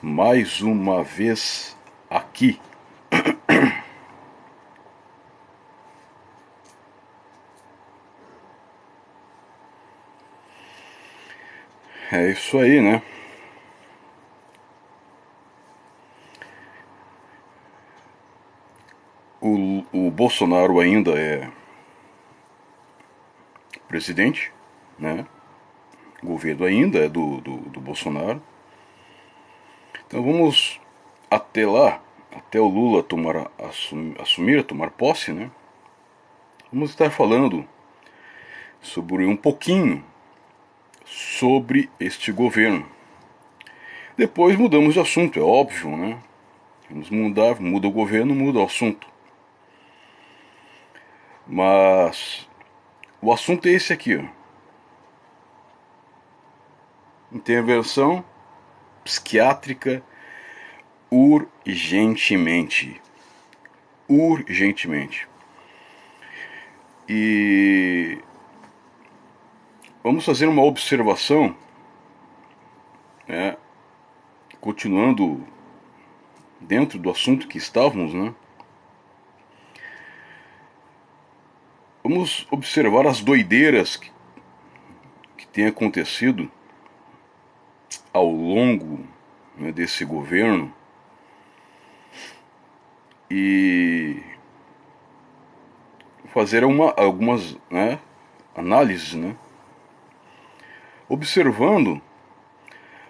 mais uma vez aqui. É isso aí, né? O Bolsonaro ainda é presidente, né? O governo ainda é do Bolsonaro. Então vamos até lá, até o Lula assumir, tomar posse, né? Vamos estar falando sobre um pouquinho sobre este governo. Depois mudamos de assunto, é óbvio, né? Vamos mudar, muda o governo, muda o assunto. Mas o assunto é esse aqui, ó. Intervenção psiquiátrica urgentemente. Urgentemente. E vamos fazer uma observação, né? Continuando dentro do assunto que estávamos, né? Vamos observar as doideiras que têm acontecido ao longo, né, desse governo e fazer algumas, né, análises, né? Observando,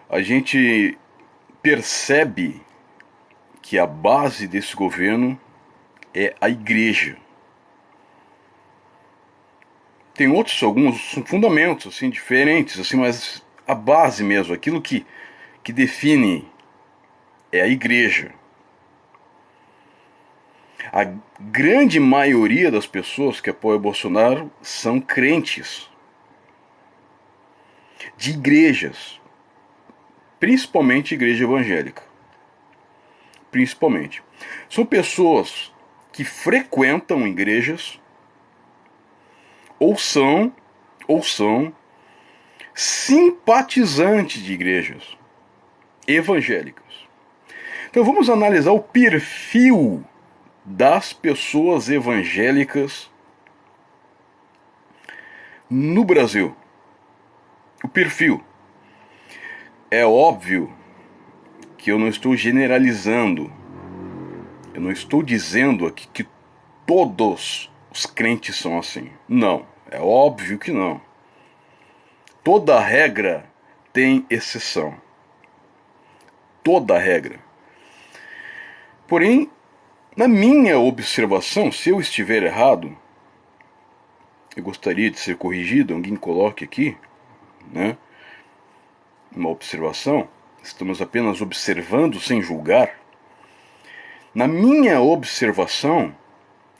a gente percebe que a base desse governo é a igreja. Tem alguns fundamentos assim diferentes, assim, mas a base mesmo, aquilo que define é a igreja. A grande maioria das pessoas que apoiam Bolsonaro são crentes de igrejas, principalmente igreja evangélica. Principalmente. São pessoas que frequentam igrejas ou são simpatizantes de igrejas evangélicas. Então vamos analisar o perfil das pessoas evangélicas no Brasil. O perfil. É óbvio que eu não estou generalizando. Eu não estou dizendo aqui que todos os crentes são assim. Não, é óbvio que não. Toda regra tem exceção. Toda regra. Porém, na minha observação, se eu estiver errado, eu gostaria de ser corrigido, alguém coloque aqui, né? Uma observação. Estamos apenas observando sem julgar. Na minha observação,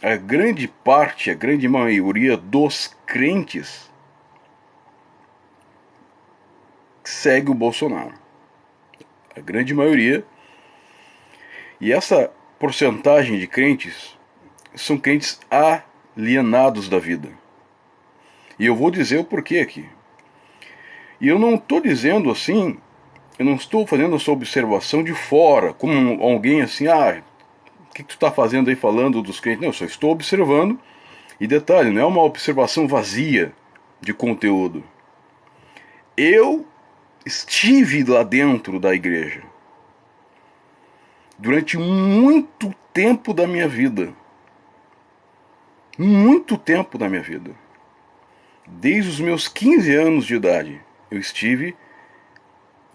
a grande parte, a grande maioria dos crentes segue o Bolsonaro. A grande maioria. E essa porcentagem de crentes são crentes alienados da vida. E eu vou dizer o porquê aqui. E eu não estou dizendo assim, eu não estou fazendo essa observação de fora, como alguém assim, o que tu está fazendo aí falando dos crentes? Não, eu só estou observando. E detalhe, não é uma observação vazia de conteúdo. Eu estive lá dentro da igreja durante muito tempo da minha vida. Muito tempo da minha vida. Desde os meus 15 anos de idade, eu estive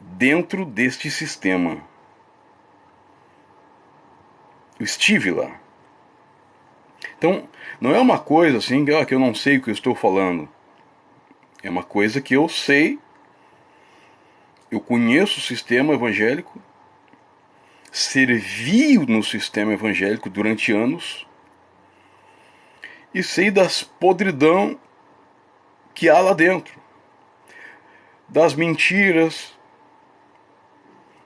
dentro deste sistema. Eu estive lá. Então, não é uma coisa assim que eu não sei o que eu estou falando. É uma coisa que eu sei, eu conheço o sistema evangélico, servi no sistema evangélico durante anos e sei das podridão que há lá dentro, das mentiras,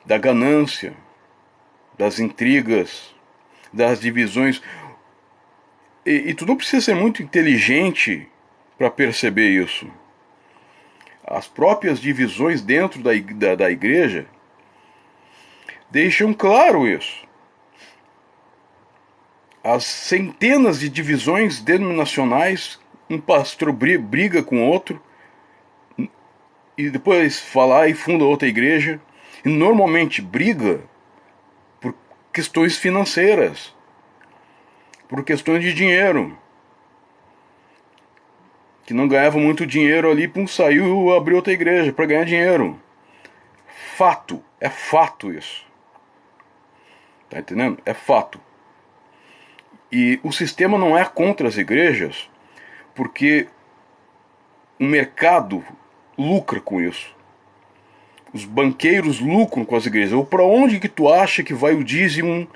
da ganância, das intrigas, das divisões. E tu não precisa ser muito inteligente para perceber isso. As próprias divisões dentro da igreja deixam claro isso. As centenas de divisões denominacionais, um pastor briga com outro, e depois falar e funda outra igreja, e normalmente briga por questões financeiras, por questões de dinheiro, que não ganhava muito dinheiro ali, pum, saiu e abriu outra igreja para ganhar dinheiro. Fato, é fato isso. Tá entendendo? É fato. E o sistema não é contra as igrejas, porque o mercado lucra com isso. Os banqueiros lucram com as igrejas. Ou para onde que tu acha que vai o dízimo,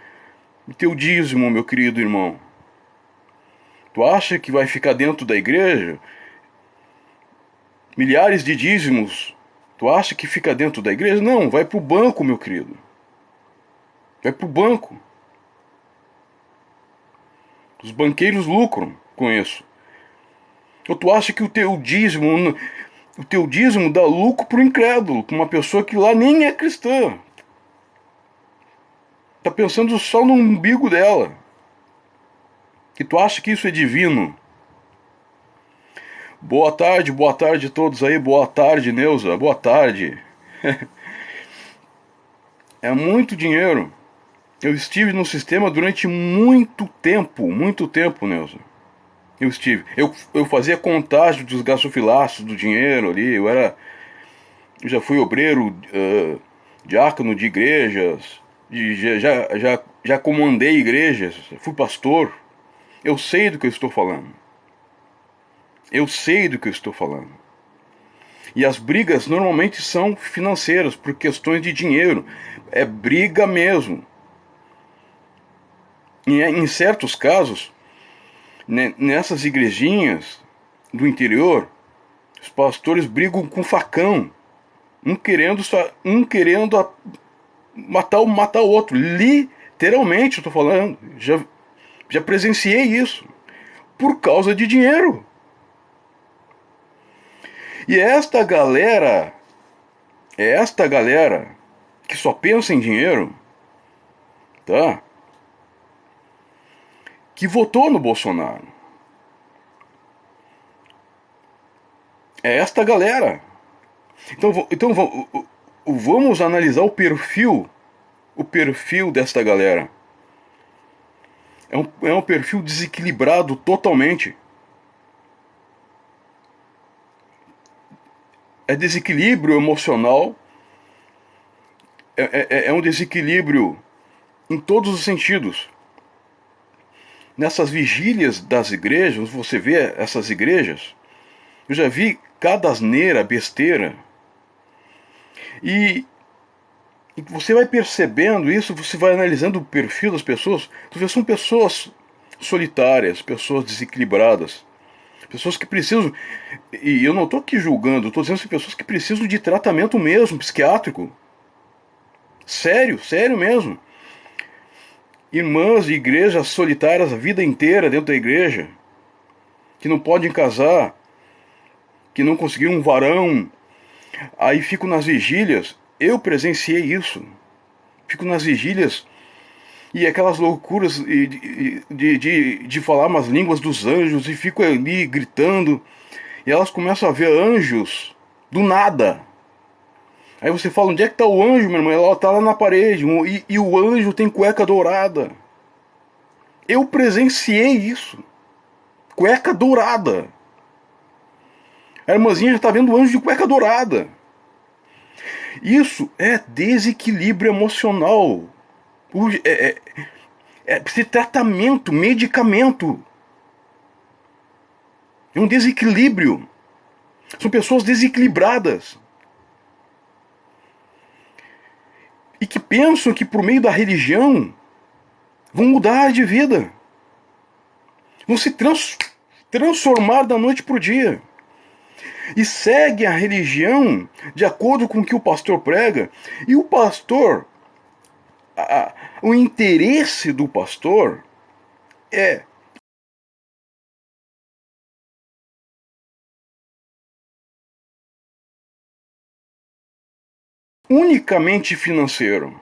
o teu dízimo, meu querido irmão? Tu acha que vai ficar dentro da igreja? Milhares de dízimos. Tu acha que fica dentro da igreja? Não, vai pro banco, meu querido. Vai pro banco. Os banqueiros lucram com isso. Ou tu acha que o teu dízimo dá lucro pro incrédulo, pra uma pessoa que lá nem é cristã. Tá pensando só no umbigo dela. Que tu acha que isso é divino. Boa tarde a todos aí, boa tarde, Neuza, boa tarde. É muito dinheiro. Eu estive no sistema durante muito tempo, Neuza. Eu estive. Eu fazia contagem dos gasofilaços, do dinheiro ali. Eu já fui obreiro, diácono de igrejas, já comandei igrejas, fui pastor. Eu sei do que eu estou falando. Eu sei do que eu estou falando. E as brigas normalmente são financeiras, por questões de dinheiro. É briga mesmo. E em certos casos, né, nessas igrejinhas do interior, os pastores brigam com facão. Um querendo matar o outro. Literalmente, eu tô falando. Já presenciei isso. Por causa de dinheiro. E é esta galera que só pensa em dinheiro, tá? Que votou no Bolsonaro. É esta galera. Então vamos analisar o perfil desta galera. É um perfil desequilibrado totalmente. É desequilíbrio emocional, é um desequilíbrio em todos os sentidos. Nessas vigílias das igrejas, você vê essas igrejas, eu já vi cada asneira, besteira. E, e você vai percebendo isso, você vai analisando o perfil das pessoas, tu vê, são pessoas solitárias, pessoas desequilibradas, pessoas que precisam, e eu não estou aqui julgando, estou dizendo que são pessoas que precisam de tratamento mesmo, psiquiátrico. Sério, sério mesmo. Irmãs de igrejas solitárias a vida inteira dentro da igreja, que não podem casar, que não conseguiram um varão, aí ficam nas vigílias. Eu presenciei isso. Fico nas vigílias e aquelas loucuras de falar umas línguas dos anjos e fico ali gritando. E elas começam a ver anjos do nada. Aí você fala, onde é que tá o anjo, meu irmão? Ela tá lá na parede e o anjo tem cueca dourada. Eu presenciei isso. Cueca dourada. A irmãzinha já tá vendo o anjo de cueca dourada. Isso é desequilíbrio emocional. Precisa de tratamento, medicamento. É um desequilíbrio. São pessoas desequilibradas. E que pensam que por meio da religião vão mudar de vida. Vão se transformar da noite para o dia. E seguem a religião de acordo com o que o pastor prega. E o pastor, o interesse do pastor é unicamente financeiro.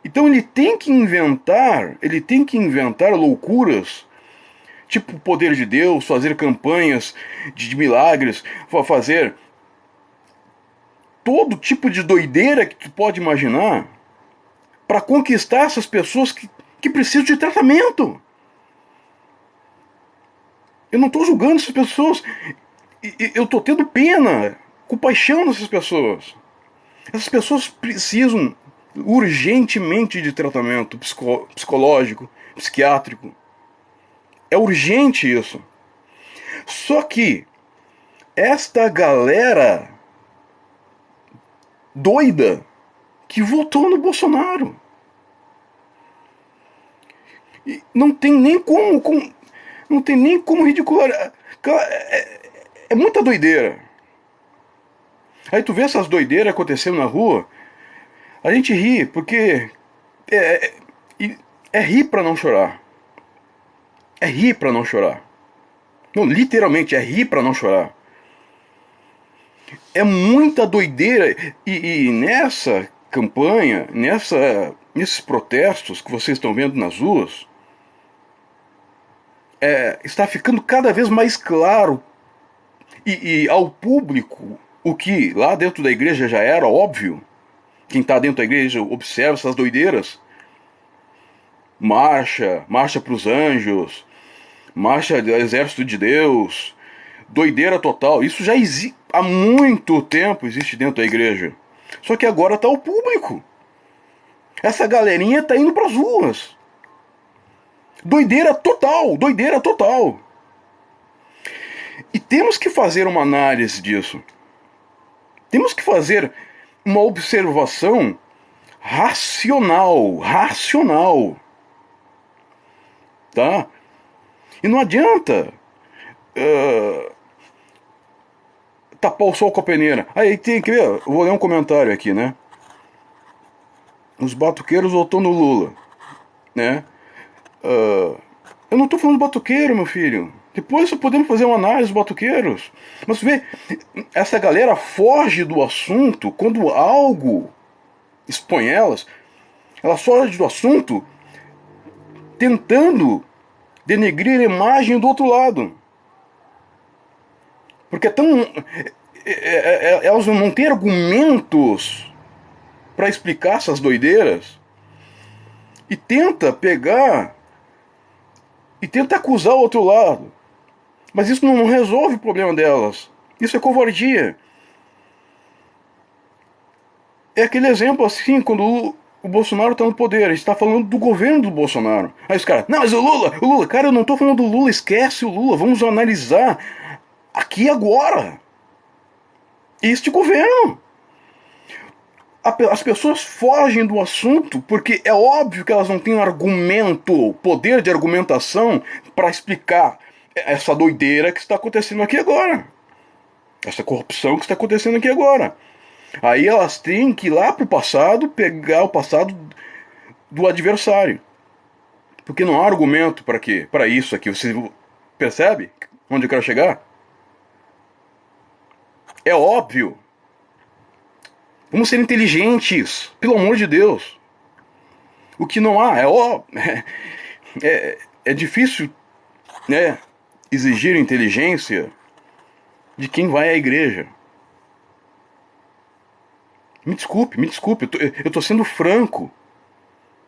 Então ele tem que inventar loucuras, tipo o poder de Deus, fazer campanhas de milagres, fazer todo tipo de doideira que tu pode imaginar para conquistar essas pessoas que precisam de tratamento. Eu não estou julgando essas pessoas, eu estou tendo pena, compaixão dessas pessoas. Essas pessoas precisam urgentemente de tratamento psicológico, psiquiátrico. É urgente isso. Só que esta galera doida que votou no Bolsonaro e não tem nem como não tem nem como ridicularizar. É muita doideira. Aí tu vê essas doideiras acontecendo na rua, a gente ri, porque é, é, é rir pra não chorar. É rir pra não chorar. Não, literalmente, é rir pra não chorar. É muita doideira. E nessa campanha, nesses protestos que vocês estão vendo nas ruas, está ficando cada vez mais claro e ao público o que lá dentro da igreja já era óbvio. Quem está dentro da igreja observa essas doideiras. Marcha para os anjos, marcha do exército de Deus, doideira total. Isso já existe há muito tempo, existe dentro da igreja. Só que agora está o público. Essa galerinha está indo para as ruas. Doideira total, doideira total. E temos que fazer uma análise disso. Temos que fazer uma observação racional, tá? E não adianta tapar o sol com a peneira. Aí tem que ver, eu vou ler um comentário aqui, né? Os batuqueiros votou no Lula, né? Eu não tô falando de batuqueiro, meu filho. Depois podemos fazer uma análise dos batuqueiros. Mas vê, essa galera foge do assunto quando algo expõe elas. Elas fogem do assunto tentando denegrir a imagem do outro lado. Porque é tão. Elas não têm argumentos para explicar essas doideiras. E tenta pegar. E tenta acusar o outro lado. Mas isso não resolve o problema delas. Isso é covardia. É aquele exemplo assim, quando o Bolsonaro está no poder, a gente está falando do governo do Bolsonaro. Aí os caras, não, mas o Lula, cara, eu não estou falando do Lula, esquece o Lula, vamos analisar aqui agora este governo. As pessoas fogem do assunto porque é óbvio que elas não têm argumento, poder de argumentação para explicar essa doideira que está acontecendo aqui agora. Essa corrupção que está acontecendo aqui agora. Aí elas têm que ir lá pro passado, pegar o passado do adversário. Porque não há argumento para quê? Para isso aqui. Você percebe onde eu quero chegar? É óbvio. Vamos ser inteligentes, pelo amor de Deus. O que não há é difícil, né, exigir inteligência de quem vai à igreja. Me desculpe, eu tô sendo franco.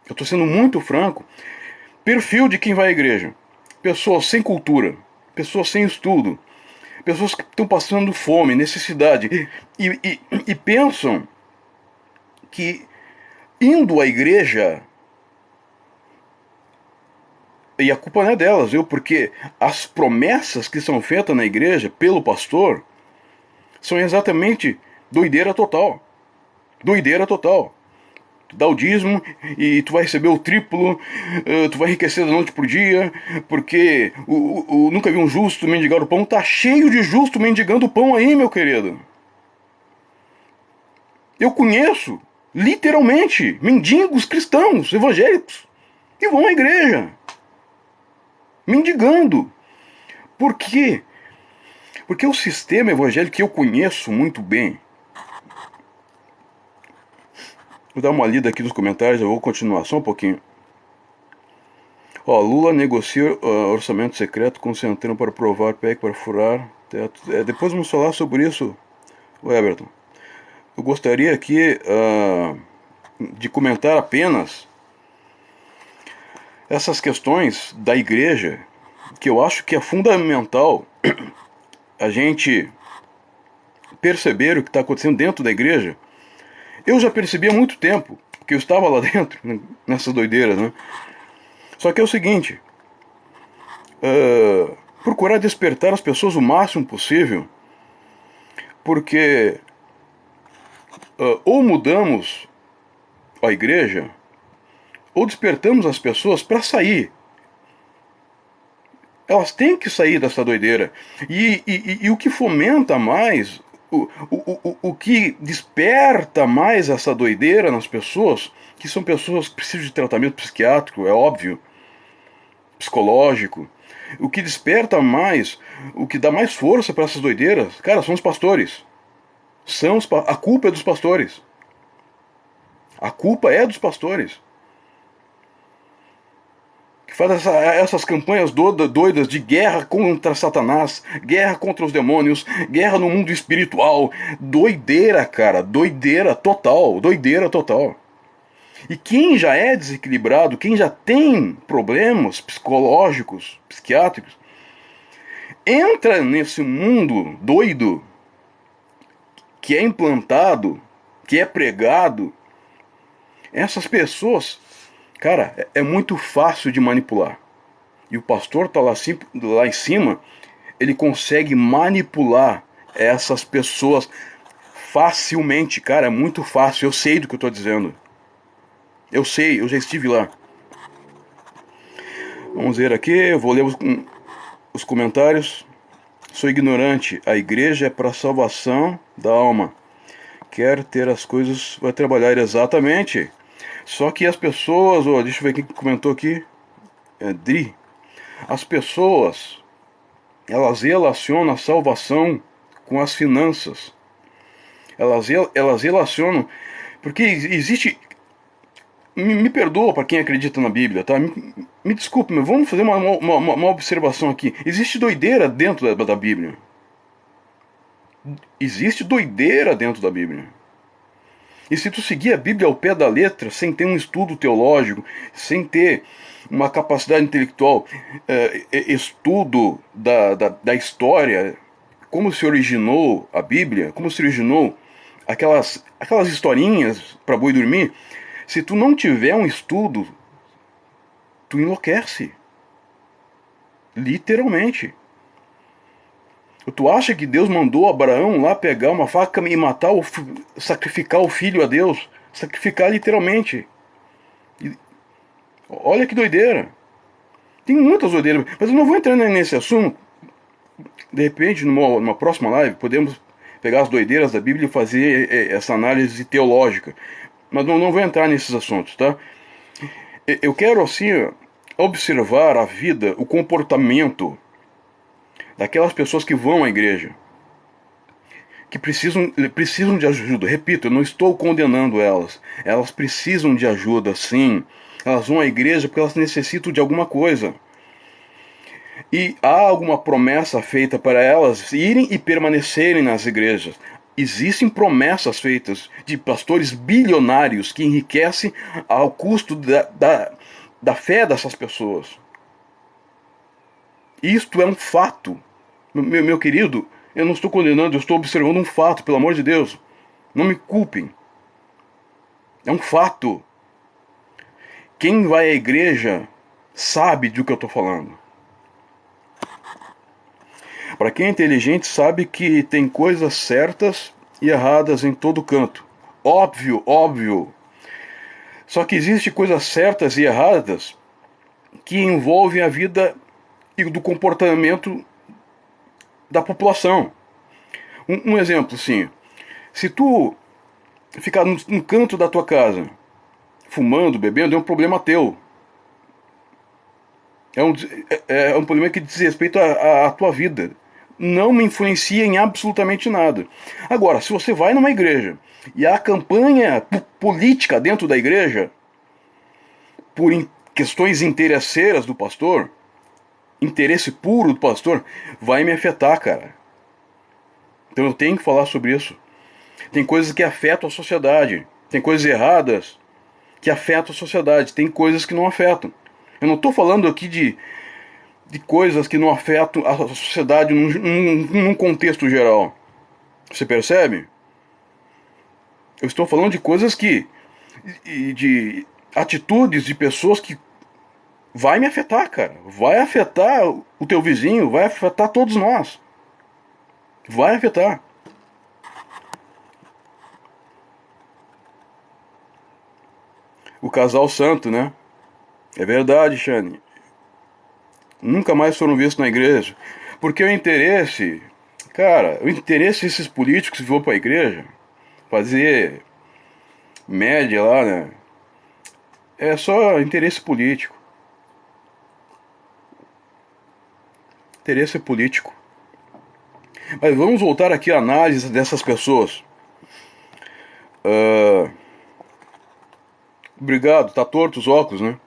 Eu tô sendo muito franco. Perfil de quem vai à igreja: pessoas sem cultura, pessoas sem estudo, pessoas que estão passando fome, necessidade, e pensam que indo à igreja, e a culpa não é delas, viu? Porque as promessas que são feitas na igreja pelo pastor são exatamente doideira total. Doideira total. Tu dá o dízimo e tu vai receber o triplo, tu vai enriquecer da noite pro dia, porque nunca vi um justo mendigar o pão. Tá cheio de justo mendigando o pão aí, meu querido. Eu conheço, literalmente, mendigos cristãos, evangélicos, que vão à igreja, mendigando. Por quê? Porque o sistema evangélico que eu conheço muito bem, Vou dar uma lida aqui nos comentários, eu vou continuar só um pouquinho. Ó, Lula negocia orçamento secreto com o Centrão para aprovar PEC para furar teto. Depois vamos falar sobre isso, Everton. Eu gostaria aqui de comentar apenas essas questões da igreja, que eu acho que é fundamental a gente perceber o que está acontecendo dentro da igreja. Eu já percebi há muito tempo, porque eu estava lá dentro, nessas doideiras, né? Só que é o seguinte, procurar despertar as pessoas o máximo possível, porque ou mudamos a igreja, ou despertamos as pessoas para sair. Elas têm que sair dessa doideira. E o que fomenta mais, o que desperta mais essa doideira nas pessoas, que são pessoas que precisam de tratamento psiquiátrico, é óbvio, psicológico, o que desperta mais, o que dá mais força para essas doideiras, cara, são os pastores. A culpa é dos pastores. A culpa é dos pastores. Que faz essas campanhas doidas de guerra contra Satanás, guerra contra os demônios, guerra no mundo espiritual. Doideira, cara. Doideira total. Doideira total. E quem já é desequilibrado, quem já tem problemas psicológicos, psiquiátricos, entra nesse mundo doido que é implantado, que é pregado. Essas pessoas, cara, é muito fácil de manipular. E o pastor tá lá em cima, ele consegue manipular essas pessoas facilmente, cara, é muito fácil. Eu sei do que eu tô dizendo. Eu sei, eu já estive lá. Vamos ver aqui, eu vou ler os comentários. Sou ignorante, a igreja é para a salvação da alma. Quer ter as coisas, vai trabalhar exatamente. Só que as pessoas, deixa eu ver quem comentou aqui. É Dri. As pessoas, elas relacionam a salvação com as finanças. Elas relacionam. Porque existe. Me perdoa para quem acredita na Bíblia, tá? Me desculpe, mas vamos fazer uma observação aqui. Existe doideira dentro da Bíblia. Existe doideira dentro da Bíblia. E se tu seguir a Bíblia ao pé da letra, sem ter um estudo teológico, sem ter uma capacidade intelectual, estudo da história, como se originou a Bíblia, como se originou aquelas historinhas para boi dormir, se tu não tiver um estudo, tu enlouquece. Literalmente. Tu acha que Deus mandou Abraão lá pegar uma faca e matar, sacrificar o filho a Deus? Sacrificar literalmente. Olha que doideira. Tem muitas doideiras, mas eu não vou entrar nesse assunto. De repente, numa próxima live, podemos pegar as doideiras da Bíblia e fazer essa análise teológica. Mas não vou entrar nesses assuntos, tá? Eu quero, assim, observar a vida, o comportamento daquelas pessoas que vão à igreja, que precisam de ajuda. Repito, eu não estou condenando elas. Elas precisam de ajuda, sim. Elas vão à igreja porque elas necessitam de alguma coisa. E há alguma promessa feita para elas irem e permanecerem nas igrejas. Existem promessas feitas de pastores bilionários que enriquecem ao custo da fé dessas pessoas. Isto é um fato. Meu querido, eu não estou condenando, eu estou observando um fato, pelo amor de Deus. Não me culpem. É um fato. Quem vai à igreja sabe do que eu estou falando. Para quem é inteligente sabe que tem coisas certas e erradas em todo canto. Óbvio, óbvio. Só que existem coisas certas e erradas que envolvem a vida e do comportamento da população. Um exemplo, assim, se tu ficar no canto da tua casa, fumando, bebendo, é um problema teu. É um problema que diz respeito à tua vida. não me influencia em absolutamente nada. Agora, se você vai numa igreja e há campanha política dentro da igreja, por questões interesseiras do pastor, interesse puro do pastor, vai me afetar, cara. Então eu tenho que falar sobre isso. Tem coisas que afetam a sociedade, tem coisas erradas que afetam a sociedade, tem coisas que não afetam. Eu não estou falando aqui de coisas que não afetam a sociedade num contexto geral. Você percebe? Eu estou falando de coisas que. De atitudes de pessoas que vai me afetar, cara. Vai afetar o teu vizinho, vai afetar todos nós. Vai afetar. O casal santo, né? É verdade, Shane. Nunca mais foram vistos na igreja. Porque o interesse. Cara, o interesse desses políticos que vão pra igreja fazer média lá, né? É só interesse político. Interesse político. Mas vamos voltar aqui à análise dessas pessoas. Uh, Obrigado, tá torto os óculos, né?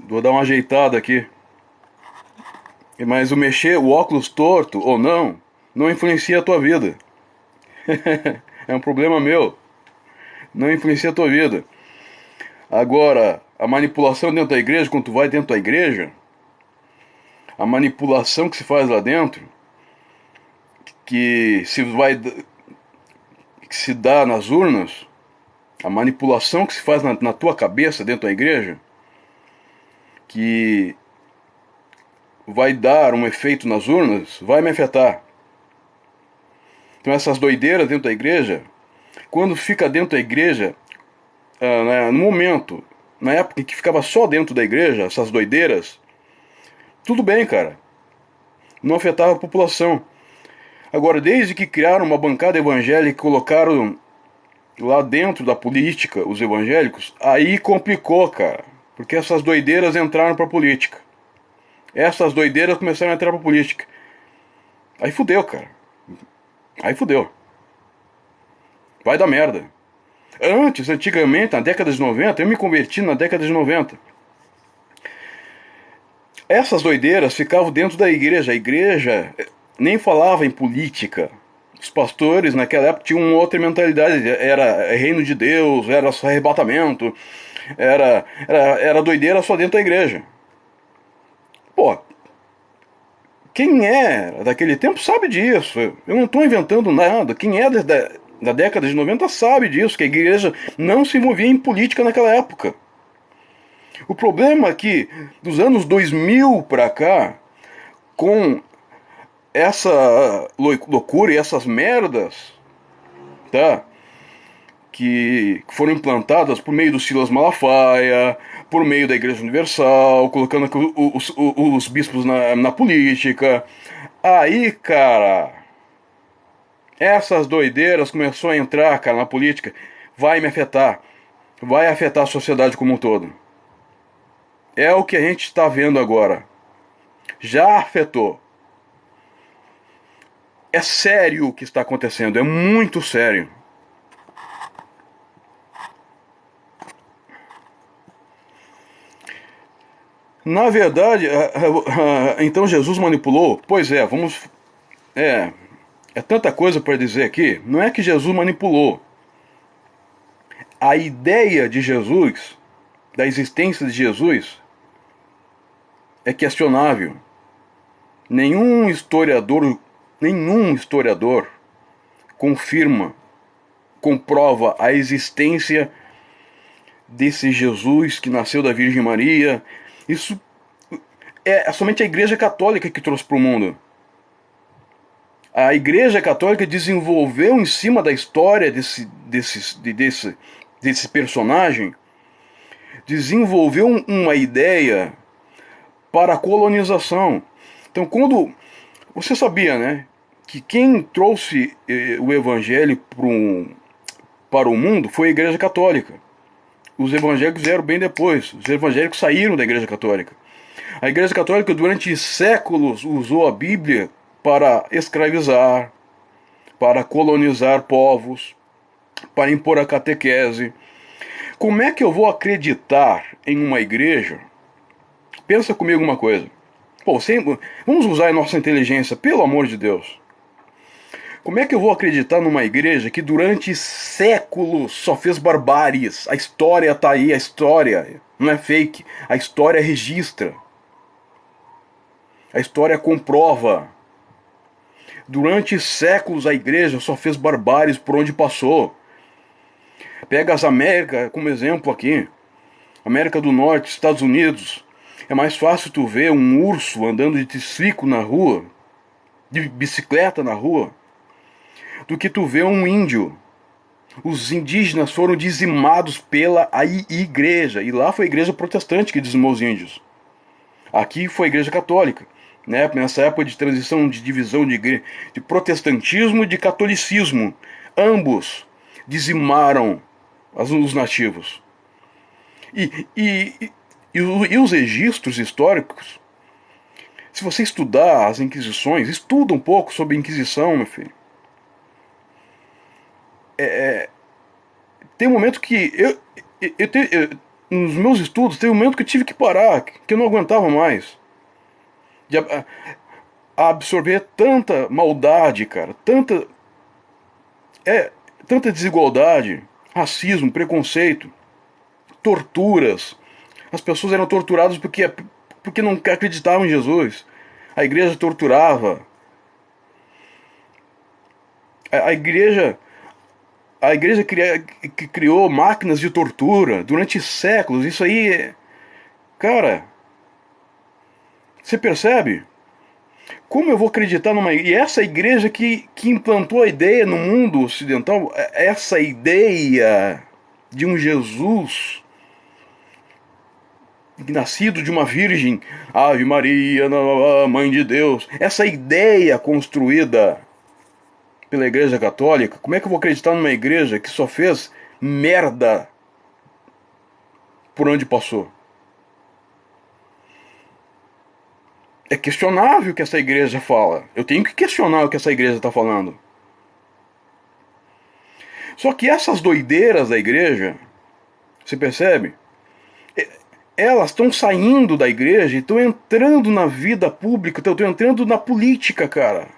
Vou dar uma ajeitada aqui. Mas o óculos torto ou não, não influencia a tua vida. É um problema meu. Não influencia a tua vida. Agora, a manipulação dentro da igreja, quando tu vai dentro da igreja, a manipulação que se faz lá dentro, que se dá nas urnas, a manipulação que se faz na tua cabeça dentro da igreja, que vai dar um efeito nas urnas, vai me afetar. Então essas doideiras dentro da igreja, quando fica dentro da igreja, no momento, na época em que ficava só dentro da igreja, essas doideiras, tudo bem, cara. Não afetava a população. Agora, desde que criaram uma bancada evangélica e colocaram lá dentro da política os evangélicos, aí complicou, cara. Porque essas doideiras entraram pra política. Essas doideiras começaram a entrar pra política. Aí fudeu, cara. Aí fudeu. Vai dar merda. Antigamente, na década de 90, eu me converti na década de 90. Essas doideiras ficavam dentro da igreja. A igreja nem falava em política. Os pastores naquela época tinham uma outra mentalidade. Era reino de Deus, era só arrebatamento, era doideira só dentro da igreja. Pô, quem é daquele tempo sabe disso. Eu não estou inventando nada. Quem é da década de 90 sabe disso, que a igreja não se movia em política naquela época. O problema é que, dos anos 2000 para cá, com essa loucura e essas merdas, tá? Que foram implantadas por meio do Silas Malafaia, por meio da Igreja Universal, colocando os bispos na política. Aí, cara, essas doideiras começou a entrar, cara, na política. Vai me afetar. Vai afetar a sociedade como um todo. É o que a gente está vendo agora. Já afetou. É sério o que está acontecendo. É muito sério. Na verdade, então Jesus manipulou? Pois é, vamos. É tanta coisa para dizer aqui. Não é que Jesus manipulou. A ideia de Jesus, da existência de Jesus, é questionável. Nenhum historiador confirma, comprova a existência desse Jesus que nasceu da Virgem Maria. Isso é somente a Igreja Católica que trouxe para o mundo. A Igreja Católica desenvolveu em cima da história desse personagem, desenvolveu uma ideia para a colonização. Então, quando você sabia, né, que quem trouxe o Evangelho para o mundo foi a Igreja Católica. Os evangélicos vieram bem depois. Os evangélicos saíram da Igreja Católica. A Igreja Católica durante séculos usou a Bíblia para escravizar, para colonizar povos, para impor a catequese. Como é que eu vou acreditar em uma igreja? Pensa comigo uma coisa. Pô, vamos usar a nossa inteligência, pelo amor de Deus. Como é que eu vou acreditar numa igreja que durante séculos só fez barbáries? A história tá aí, a história não é fake. A história registra. A história comprova. Durante séculos a igreja só fez barbáries por onde passou. Pega as Américas como exemplo aqui. América do Norte, Estados Unidos. É mais fácil tu ver um urso andando de triciclo na rua, de bicicleta na rua, do que tu ver um índio. Os indígenas foram dizimados pela igreja. E lá foi a igreja protestante que dizimou os índios. Aqui foi a igreja católica. Né? Nessa época de transição, de divisão de protestantismo e de catolicismo. Ambos dizimaram os nativos. E os registros históricos, se você estudar as Inquisições, estuda um pouco sobre a Inquisição, meu filho. Tem um momento que nos meus estudos, tem um momento que eu tive que parar, que eu não aguentava mais. De absorver tanta maldade, cara, tanta desigualdade, racismo, preconceito, torturas. As pessoas eram torturadas porque não acreditavam em Jesus. A igreja torturava. A igreja criou máquinas de tortura durante séculos. Isso aí, cara, você percebe? Como eu vou acreditar numa igreja? E essa igreja que implantou a ideia no mundo ocidental, essa ideia de um Jesus nascido de uma virgem, Ave Maria, Mãe de Deus, essa ideia construída pela Igreja Católica, como é que eu vou acreditar numa igreja que só fez merda por onde passou? É questionável o que essa igreja fala. Eu tenho que questionar o que essa igreja está falando. Só que essas doideiras da igreja, você percebe? Elas estão saindo da igreja e estão entrando na vida pública, estão entrando na política, cara.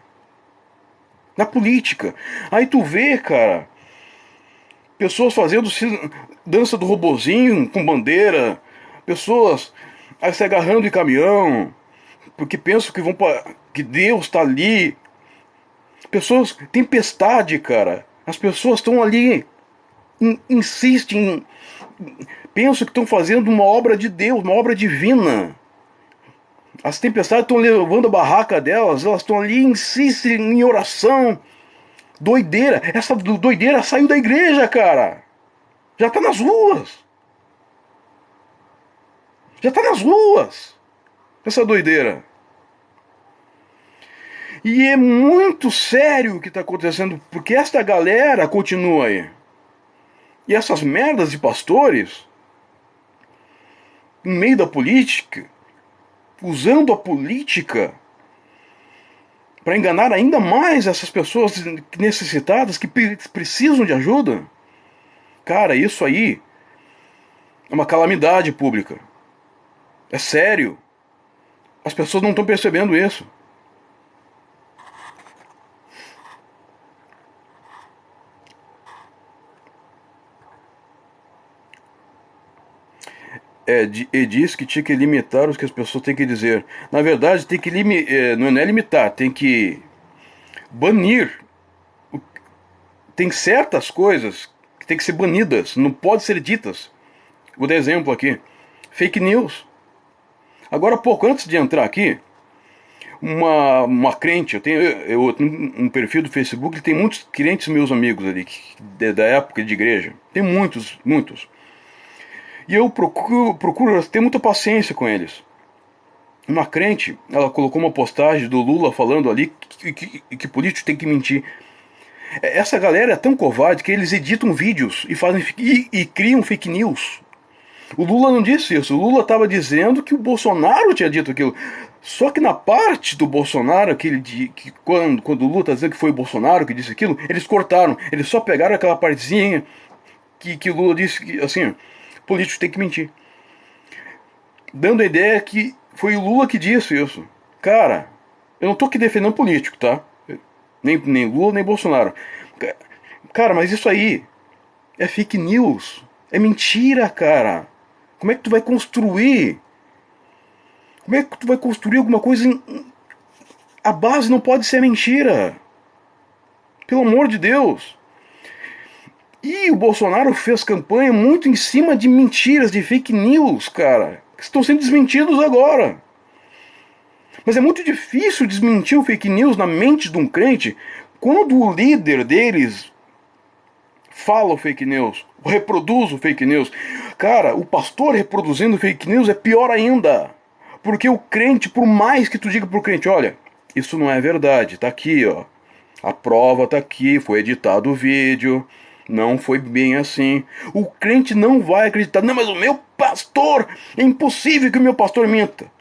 Na política. Aí tu vê, cara, pessoas fazendo dança do robozinho com bandeira, pessoas se agarrando em caminhão, porque pensam que Deus está ali. Pessoas, tempestade, cara. As pessoas estão ali, insistem, pensam que estão fazendo uma obra de Deus, uma obra divina. As tempestades estão levando a barraca delas, elas estão ali, insistem em oração. Doideira. Essa doideira saiu da igreja, cara. Já tá nas ruas. Já tá nas ruas. Essa doideira. E é muito sério o que está acontecendo, porque esta galera continua aí. E essas merdas de pastores, no meio da política, usando a política para enganar ainda mais essas pessoas necessitadas que precisam de ajuda. Cara, isso aí é uma calamidade pública. É sério. As pessoas não estão percebendo isso. E diz que tinha que limitar os que as pessoas têm que dizer. Na verdade, tem que não é limitar, tem que banir. Tem certas coisas que tem que ser banidas, não podem ser ditas. Vou dar exemplo aqui. Fake news. Agora há pouco, antes de entrar aqui, uma crente, eu tenho um perfil do Facebook que tem muitos crentes meus amigos ali, da época de igreja. Tem muitos. E eu procuro ter muita paciência com eles. Uma crente, ela colocou uma postagem do Lula falando ali que político tem que mentir. Essa galera é tão covarde que eles editam vídeos e criam fake news. O Lula não disse isso. O Lula estava dizendo que o Bolsonaro tinha dito aquilo. Só que na parte do Bolsonaro, que quando o Lula está dizendo que foi o Bolsonaro que disse aquilo, eles cortaram. Eles só pegaram aquela partezinha que o Lula disse que, assim, político tem que mentir. Dando a ideia que foi o Lula que disse isso. Cara, eu não tô aqui defendendo político, tá? Nem Lula, nem Bolsonaro. Cara, mas isso aí é fake news. É mentira, cara. Como é que tu vai construir? Como é que tu vai construir alguma coisa A base não pode ser mentira. Pelo amor de Deus. E o Bolsonaro fez campanha muito em cima de mentiras, de fake news, cara, que estão sendo desmentidos agora. Mas é muito difícil desmentir o fake news na mente de um crente quando o líder deles fala o fake news, reproduz o fake news. Cara, o pastor reproduzindo fake news é pior ainda. Porque o crente, por mais que tu diga pro crente, olha, isso não é verdade, tá aqui, ó. A prova tá aqui, foi editado o vídeo, não foi bem assim. O crente não vai acreditar. Não, mas o meu pastor, é impossível que o meu pastor minta.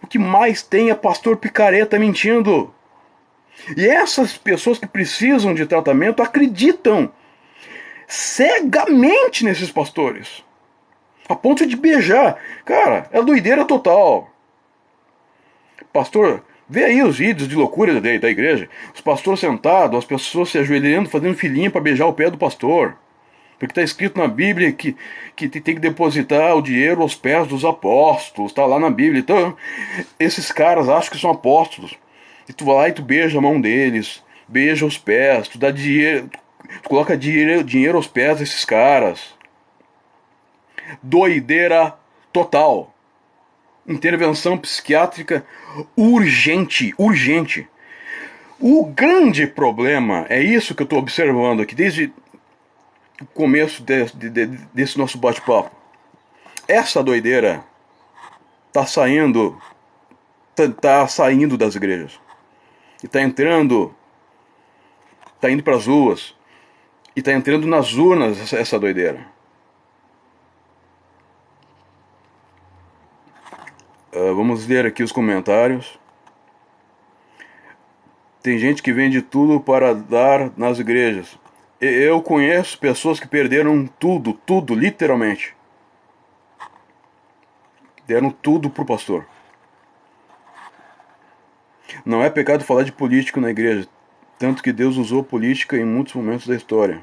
O que mais tem é pastor picareta mentindo. E essas pessoas que precisam de tratamento acreditam cegamente nesses pastores. A ponto de beijar. Cara, é doideira total. Pastor, vê aí os vídeos de loucura da igreja. Os pastores sentados, as pessoas se ajoelhando, fazendo filinha para beijar o pé do pastor. Porque está escrito na Bíblia que tem que depositar o dinheiro aos pés dos apóstolos. Está lá na Bíblia. Então, esses caras acham que são apóstolos. E tu vai lá e tu beija a mão deles. Beija os pés. Tu dá dinheiro. Tu coloca dinheiro aos pés desses caras. Doideira total. Intervenção psiquiátrica urgente, urgente. O grande problema, é isso que eu estou observando aqui desde o começo desse nosso bate-papo. Essa doideira tá saindo das igrejas. E tá entrando, tá indo para as ruas. E tá entrando nas urnas essa doideira. Vamos ler aqui os comentários. Tem gente que vende tudo para dar nas igrejas. Eu conheço pessoas que perderam tudo, literalmente. Deram tudo pro pastor. Não é pecado falar de político na igreja, tanto que Deus usou política em muitos momentos da história.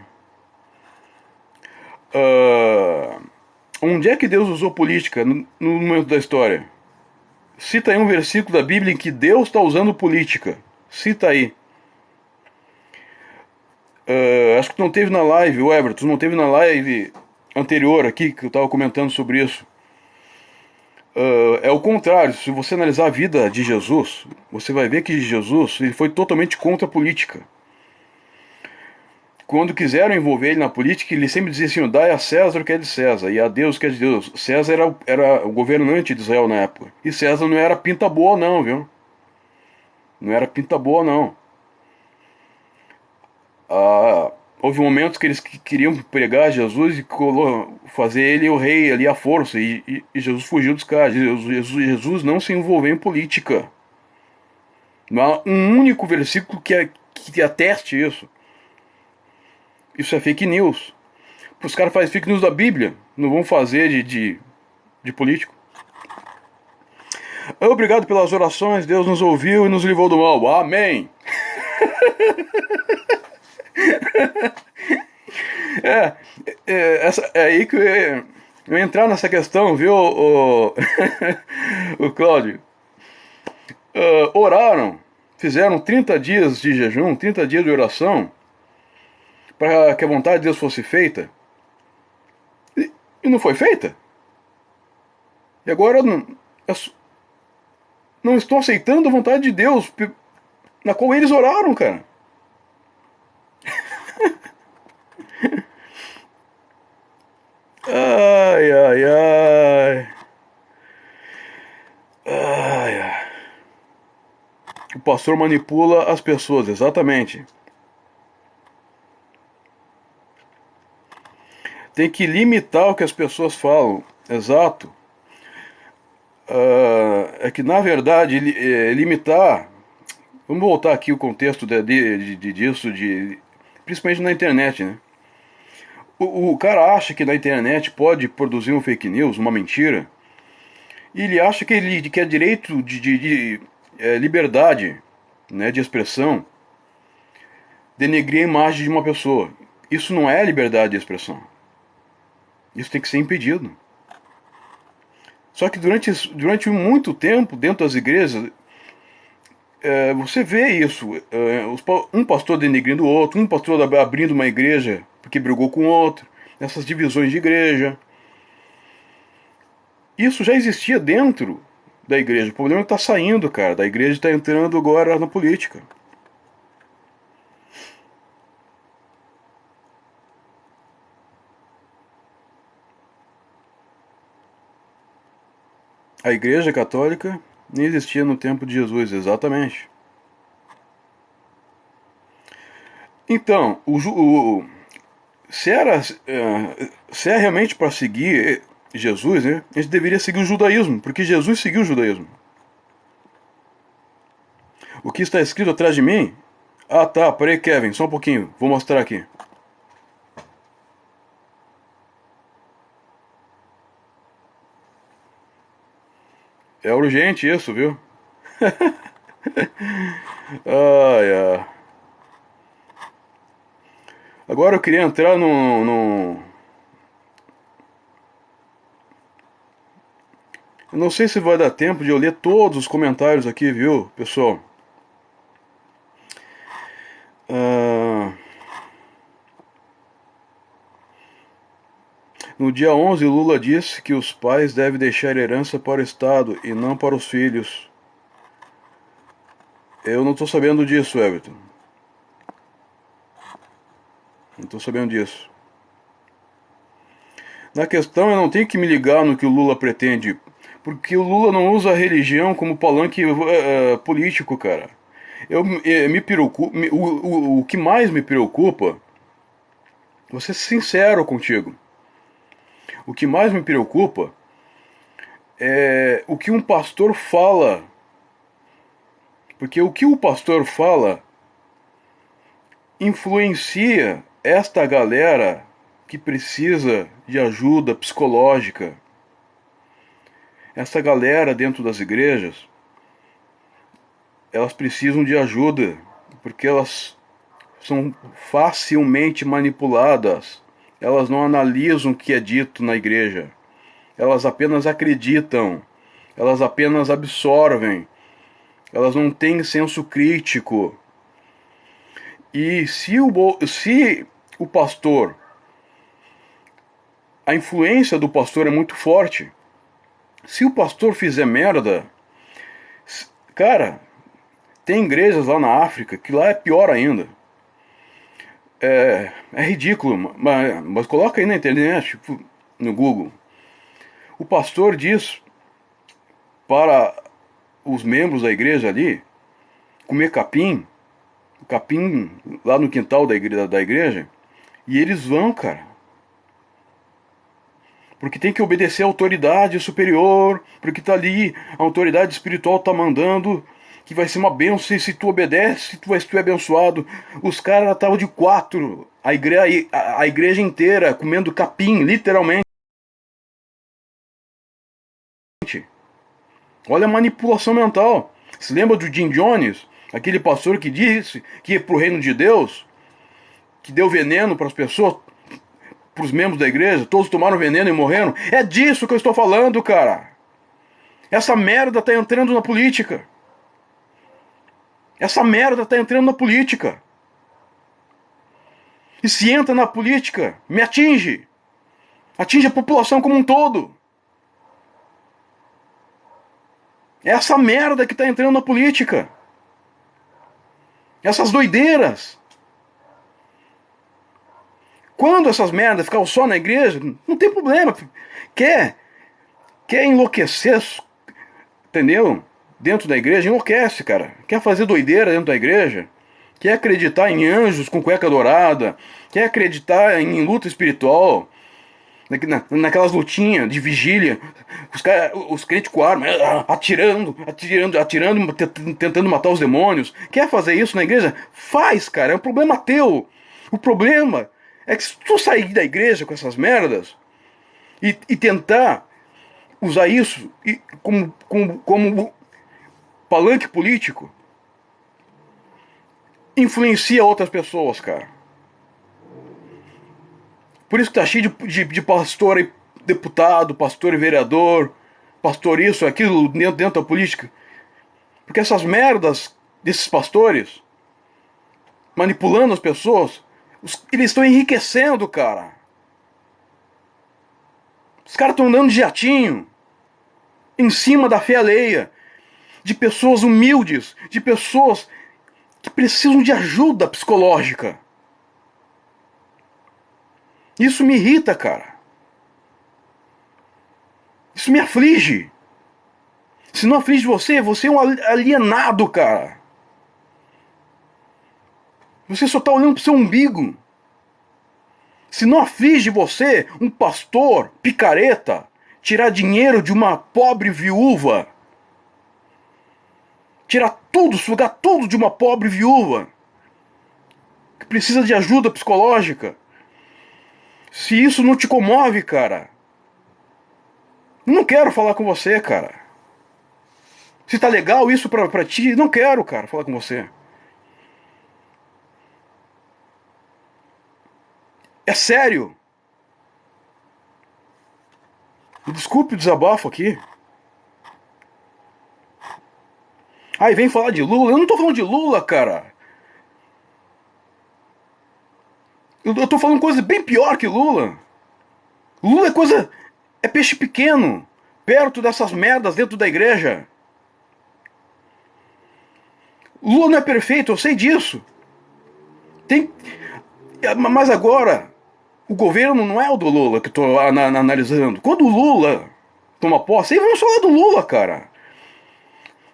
Onde é que Deus usou política no momento da história? Cita aí um versículo da Bíblia em que Deus está usando política. Cita aí. Acho que não teve na live, o Everton, não teve na live anterior aqui que eu estava comentando sobre isso. É o contrário. Se você analisar a vida de Jesus, você vai ver que Jesus ele foi totalmente contra a política. Quando quiseram envolver ele na política, ele sempre dizia assim: dai a César o que é de César e a Deus o que é de Deus. César era o governante de Israel na época. E César não era pinta boa não, viu? Não era pinta boa não. Houve momentos que eles queriam pregar Jesus e fazer ele o rei ali à força. E Jesus fugiu dos caras. Jesus não se envolveu em política. Não há um único versículo que ateste isso. Isso é fake news. Os caras fazem fake news da Bíblia. Não vão fazer de político. Obrigado pelas orações. Deus nos ouviu e nos livrou do mal. Amém. É aí que eu ia entrar nessa questão, viu, o Cláudio? Oraram, fizeram 30 dias de jejum, 30 dias de oração, para que a vontade de Deus fosse feita, e não foi feita. E agora não estão aceitando a vontade de Deus, na qual eles oraram, cara. Ai, ai, ai. Ai, ai. O pastor manipula as pessoas, exatamente. Tem que limitar o que as pessoas falam. exato. É que, na verdade, limitar. Vamos voltar aqui o contexto disso, principalmente na internet, né? O cara acha que na internet pode produzir um fake news, uma mentira, e ele acha que ele quer direito de liberdade, né, de expressão, denegrir a imagem de uma pessoa. Isso não é liberdade de expressão. Isso tem que ser impedido. Só que durante muito tempo, dentro das igrejas, você vê isso. Um pastor denegrindo o outro, um pastor abrindo uma igreja porque brigou com o outro, essas divisões de igreja. Isso já existia dentro da igreja. O problema é que está saindo, cara. Da igreja está entrando agora na política. A igreja católica nem existia no tempo de Jesus, exatamente. Então, se é realmente para seguir Jesus, né, a gente deveria seguir o judaísmo, porque Jesus seguiu o judaísmo. O que está escrito atrás de mim? Ah, tá, peraí, Kevin, só um pouquinho, vou mostrar aqui. É urgente isso, viu? Ai, ai. Agora eu queria entrar no. Eu não sei se vai dar tempo de eu ler todos os comentários aqui, viu, pessoal? Ah, no dia 11, Lula disse que os pais devem deixar herança para o Estado e não para os filhos. Eu não estou sabendo disso, Everton. Não estou sabendo disso. Na questão, eu não tenho que me ligar no que o Lula pretende, porque o Lula não usa a religião como palanque político, cara. Me preocupo, o que mais me preocupa, vou ser sincero contigo, o que mais me preocupa é o que um pastor fala, porque o que o pastor fala influencia esta galera que precisa de ajuda psicológica. Essa galera dentro das igrejas, elas precisam de ajuda, porque elas são facilmente manipuladas. Elas não analisam o que é dito na igreja. Elas apenas acreditam. Elas apenas absorvem. Elas não têm senso crítico. E se o pastor, a influência do pastor é muito forte. Se o pastor fizer merda, cara, tem igrejas lá na África que lá é pior ainda. É ridículo, mas coloca aí na internet, tipo, no Google. O pastor diz para os membros da igreja ali comer capim lá no quintal da igreja, e eles vão, cara. Porque tem que obedecer à autoridade superior, porque tá ali, a autoridade espiritual tá mandando que vai ser uma bênção, e se tu obedece, tu é abençoado. Os caras estavam de quatro, a igreja inteira comendo capim, literalmente. Olha a manipulação mental. Se lembra do Jim Jones, aquele pastor que disse que ia pro reino de Deus, que deu veneno para as pessoas, para os membros da igreja, todos tomaram veneno e morreram? É disso que eu estou falando, cara. Essa merda tá entrando na política. Essa merda tá entrando na política. E se entra na política, me atinge. Atinge a população como um todo. É essa merda que tá entrando na política. Essas doideiras. Quando essas merdas ficarem só na igreja, não tem problema. Quer enlouquecer, entendeu? Dentro da igreja, enlouquece, cara. Quer fazer doideira dentro da igreja? Quer acreditar em anjos com cueca dourada? Quer acreditar em luta espiritual? Naquelas lutinhas de vigília, os crentes com arma, atirando, tentando matar os demônios. Quer fazer isso na igreja? Faz, cara, é um problema teu. O problema é que se tu sair da igreja com essas merdas e tentar usar isso como palanque político, influencia outras pessoas, cara. Por isso que tá cheio de pastor e deputado, pastor e vereador, pastor isso, aquilo dentro da política. Porque essas merdas desses pastores, manipulando as pessoas, eles estão enriquecendo, cara. Os caras estão andando de jatinho, em cima da fé alheia, de pessoas humildes, de pessoas que precisam de ajuda psicológica. Isso me irrita, cara. Isso me aflige. Se não aflige você, você é um alienado, cara. Você só tá olhando pro seu umbigo. Se não aflige você, um pastor picareta, tirar dinheiro de uma pobre viúva, tirar tudo, sugar tudo de uma pobre viúva, que precisa de ajuda psicológica. Se isso não te comove, cara, não quero falar com você, cara. Se tá legal isso pra ti, não quero, cara, falar com você. É sério. Desculpe o desabafo aqui. Aí vem falar de Lula. Eu não tô falando de Lula, cara. Eu tô falando coisa bem pior que Lula. Lula é coisa... é peixe pequeno, perto dessas merdas dentro da igreja. Lula não é perfeito, eu sei disso. Mas agora, o governo não é o do Lula que eu tô analisando. Quando o Lula toma posse, aí vamos falar do Lula, cara.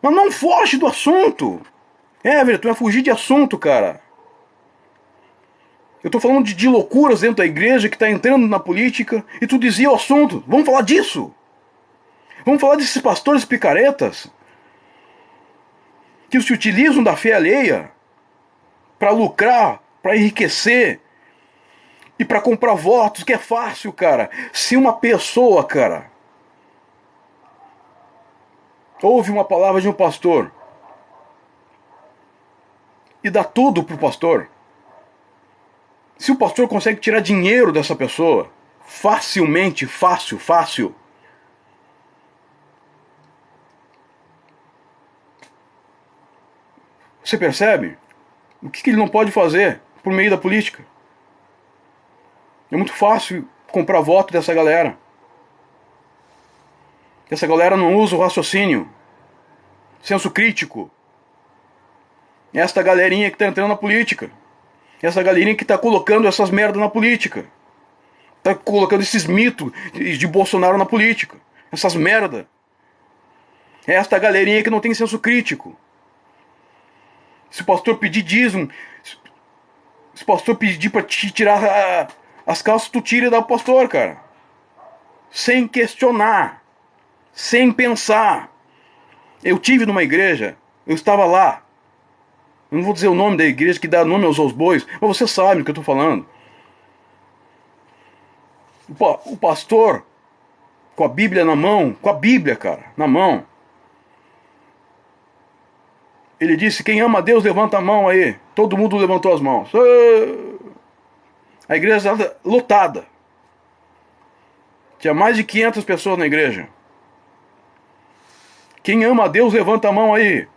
Mas não foge do assunto. Everton, vai fugir de assunto, cara. Eu tô falando de loucuras dentro da igreja que tá entrando na política e tu dizia o assunto. Vamos falar disso. Vamos falar desses pastores picaretas que se utilizam da fé alheia para lucrar, para enriquecer e para comprar votos, que é fácil, cara. Se uma pessoa, cara, ouve uma palavra de um pastor e dá tudo pro pastor, se o pastor consegue tirar dinheiro dessa pessoa, facilmente, fácil, você percebe? O que ele não pode fazer por meio da política? É muito fácil comprar voto dessa galera. Essa galera não usa o raciocínio, senso crítico. Esta galerinha que tá entrando na política. Essa galerinha que tá colocando essas merdas na política. Tá colocando esses mitos de Bolsonaro na política. Essas merda. É esta galerinha que não tem senso crítico. Se o pastor pedir dízimo, se o pastor pedir pra te tirar as calças, tu tira e dá pro pastor, cara. Sem questionar. Sem pensar. Eu tive numa igreja, eu estava lá. Eu não vou dizer o nome da igreja que dá nome aos bois, mas você sabe do que eu estou falando. O pastor, com a Bíblia na mão, com a Bíblia, cara, na mão, ele disse: quem ama a Deus, levanta a mão aí. Todo mundo levantou as mãos. A igreja estava lotada. Tinha mais de 500 pessoas na igreja. Quem ama a Deus, levanta a mão aí.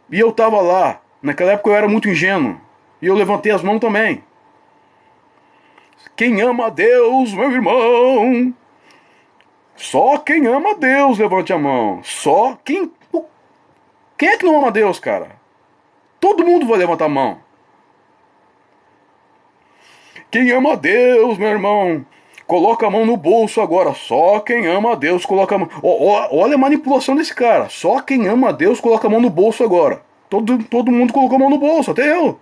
E eu estava lá. Naquela época eu era muito ingênuo. E eu levantei as mãos também. Quem ama a Deus, meu irmão. Só quem ama a Deus, levante a mão. Só quem... Quem é que não ama a Deus, cara? Todo mundo vai levantar a mão. Quem ama a Deus, meu irmão, coloca a mão no bolso agora. Só quem ama a Deus coloca a mão... Olha a manipulação desse cara. Só quem ama a Deus coloca a mão no bolso agora. Todo mundo colocou a mão no bolso, até eu.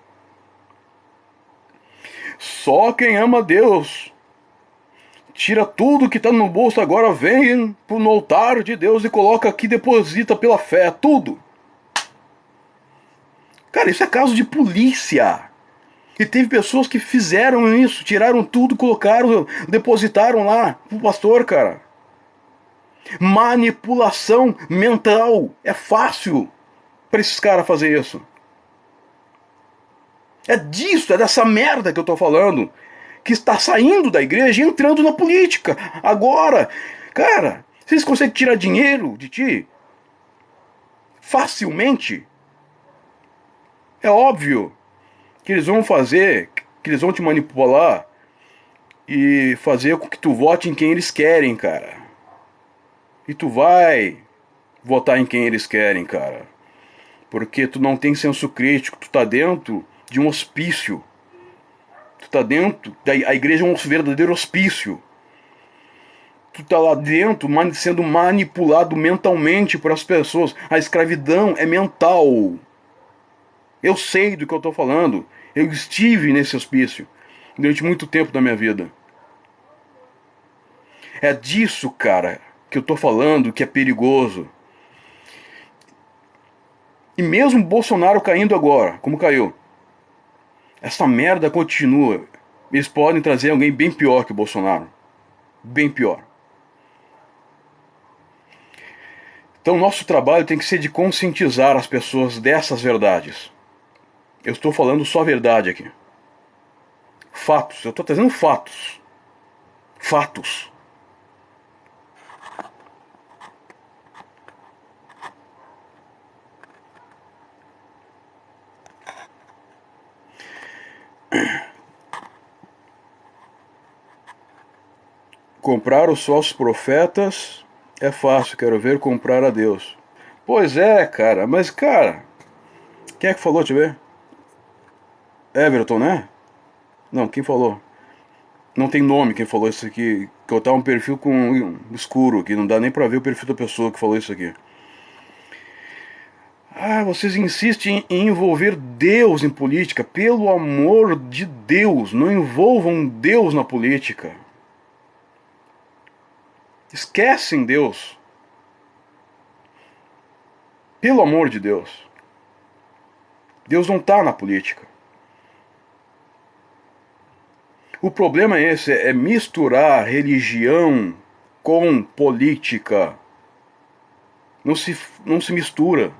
Só quem ama a Deus Tira tudo que está no bolso agora, vem no altar de Deus e coloca aqui, deposita pela fé, tudo. Cara, isso é caso de polícia. E teve pessoas que fizeram isso, tiraram tudo, colocaram, depositaram lá pro pastor, cara. Manipulação mental. É fácil para esses caras fazer isso. É disso, é dessa merda que eu tô falando. Que está saindo da igreja e entrando na política. Agora, cara, vocês conseguem tirar dinheiro de ti? Facilmente? É óbvio que eles vão fazer, que eles vão te manipular e fazer com que tu vote em quem eles querem, cara. E tu vai votar em quem eles querem, cara. Porque tu não tem senso crítico, tu tá dentro de um hospício. Tu tá dentro, a igreja é um verdadeiro hospício. Tu tá lá dentro sendo manipulado mentalmente por as pessoas. A escravidão é mental. Eu sei do que eu tô falando. Eu estive nesse hospício durante muito tempo da minha vida. É disso, cara, que eu tô falando que é perigoso. E mesmo Bolsonaro caindo agora, como caiu, essa merda continua. Eles podem trazer alguém bem pior que o Bolsonaro. Bem pior. Então nosso trabalho tem que ser de conscientizar as pessoas dessas verdades. Eu estou falando só a verdade aqui. Fatos. Eu estou trazendo fatos. Fatos. Comprar os falsos profetas é fácil, quero ver comprar a Deus. Pois é, cara, mas cara, quem é que falou, deixa eu ver? Everton, né? Não, quem falou? Não tem nome quem falou isso aqui. Que eu tava um perfil com escuro, que não dá nem pra ver o perfil da pessoa que falou isso aqui. Ah, vocês insistem em envolver Deus em política. Pelo amor de Deus, não envolvam Deus na política. Esquecem Deus. Pelo amor de Deus. Deus não está na política. O problema é esse, é misturar religião com política. Não se mistura.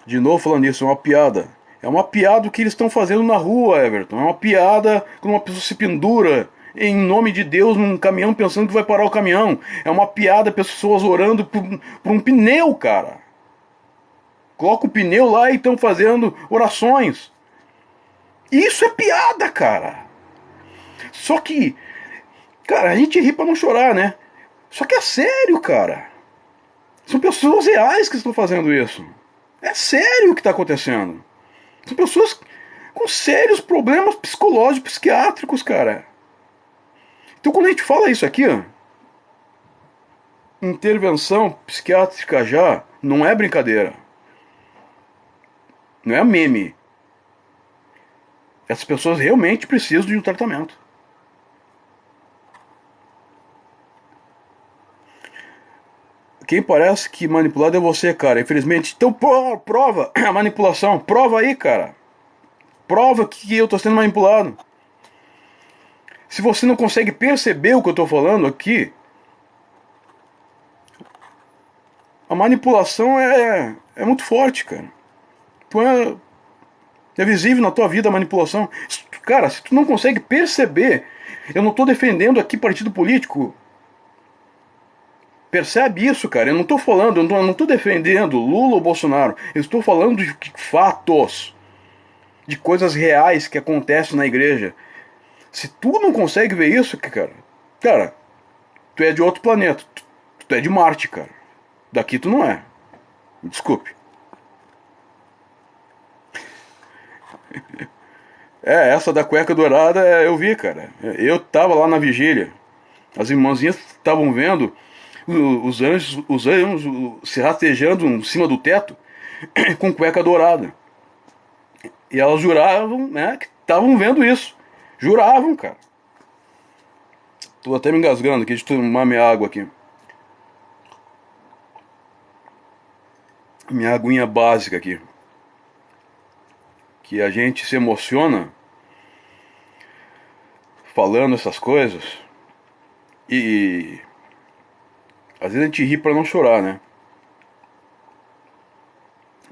De novo falando isso, é uma piada. É uma piada o que eles estão fazendo na rua, Everton. É uma piada quando uma pessoa se pendura em nome de Deus num caminhão pensando que vai parar o caminhão. É uma piada pessoas orando por um pneu, cara. Coloca o pneu lá e estão fazendo orações. Isso é piada, cara. Só que, cara, a gente ri pra não chorar, né? Só que é sério, cara. São pessoas reais que estão fazendo isso. É sério o que está acontecendo. São pessoas com sérios problemas psicológicos, psiquiátricos, cara. Então quando a gente fala isso aqui, ó, intervenção psiquiátrica já não é brincadeira. Não é meme. Essas pessoas realmente precisam de um tratamento. Quem parece que manipulado é você, cara. Infelizmente. Então prova a manipulação. Prova aí, cara. Prova que eu tô sendo manipulado. Se você não consegue perceber o que eu tô falando aqui, a manipulação é muito forte, cara. É visível na tua vida a manipulação. Cara, se tu não consegue perceber, eu não tô defendendo aqui partido político. Percebe isso, cara? Eu não tô falando, eu não tô defendendo Lula ou Bolsonaro. Eu estou falando de fatos. De coisas reais que acontecem na igreja. Se tu não consegue ver isso, cara, tu é de outro planeta. Tu é de Marte, cara. Daqui tu não é. Desculpe. Essa da cueca dourada eu vi, cara. Eu tava lá na vigília. As irmãzinhas estavam vendo os anjos se rastejando em cima do teto com cueca dourada. E elas juravam, né, que estavam vendo isso. Juravam, cara. Tô até me engasgando aqui, deixa eu tomar minha água aqui. Minha aguinha básica aqui. Que a gente se emociona falando essas coisas e às vezes a gente ri pra não chorar, né?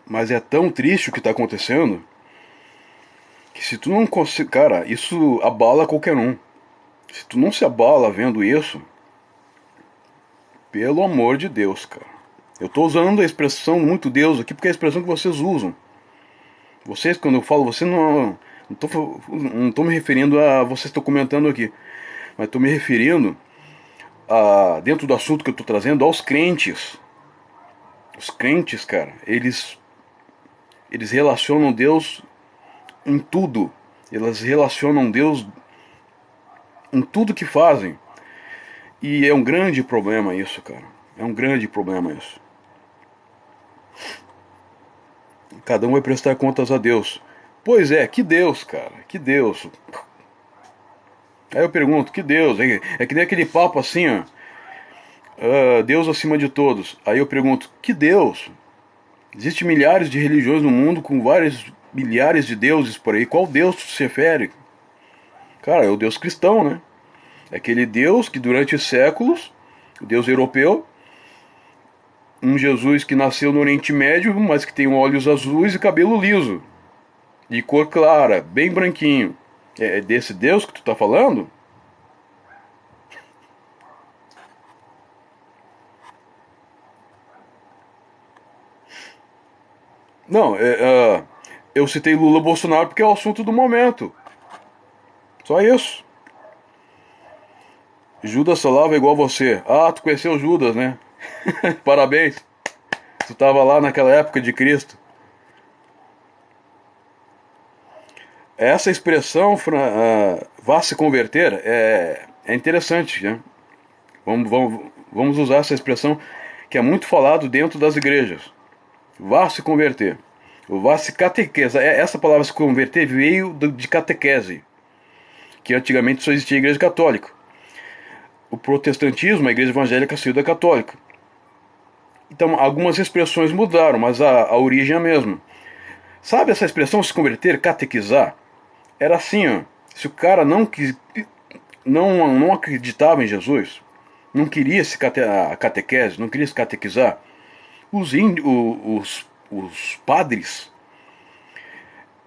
Mas é tão triste o que tá acontecendo que se tu não consegue. Cara, isso abala qualquer um. Se tu não se abala vendo isso, pelo amor de Deus, cara. Eu tô usando a expressão muito Deus aqui porque é a expressão que vocês usam. Vocês, quando eu falo, você não. Não tô me referindo a vocês estão comentando aqui. Mas tô me referindo a, dentro do assunto que eu tô trazendo, aos crentes. Os crentes, cara, eles relacionam Deus em tudo. Elas relacionam Deus em tudo que fazem. E é um grande problema isso, cara. É um grande problema isso. Cada um vai prestar contas a Deus. Pois é, que Deus, cara, que Deus. Aí eu pergunto, que Deus? É que nem aquele papo assim, ó. Deus acima de todos. Aí eu pergunto, que Deus? Existem milhares de religiões no mundo com vários milhares de deuses por aí. Qual Deus tu se refere? Cara, é o Deus cristão, né? É aquele Deus que durante séculos, o Deus europeu, um Jesus que nasceu no Oriente Médio, mas que tem olhos azuis e cabelo liso, de cor clara, bem branquinho. É desse Deus que tu tá falando? Não, eu citei Lula e Bolsonaro porque é o assunto do momento. Só isso. Judas falava igual você. Ah, tu conheceu Judas, né? Parabéns. Tu tava lá naquela época de Cristo. Essa expressão, vá se converter, é interessante, né? Vamos usar essa expressão que é muito falado dentro das igrejas. Vá se converter. Vá se catequese. Essa palavra se converter veio de catequese, que antigamente só existia a igreja católica. O protestantismo, a igreja evangélica saiu da católica. Então algumas expressões mudaram, mas a origem é a mesma. Sabe essa expressão se converter, catequizar? Era assim, ó. Se o cara não acreditava em Jesus, não queria a catequese, não queria se catequizar, os padres,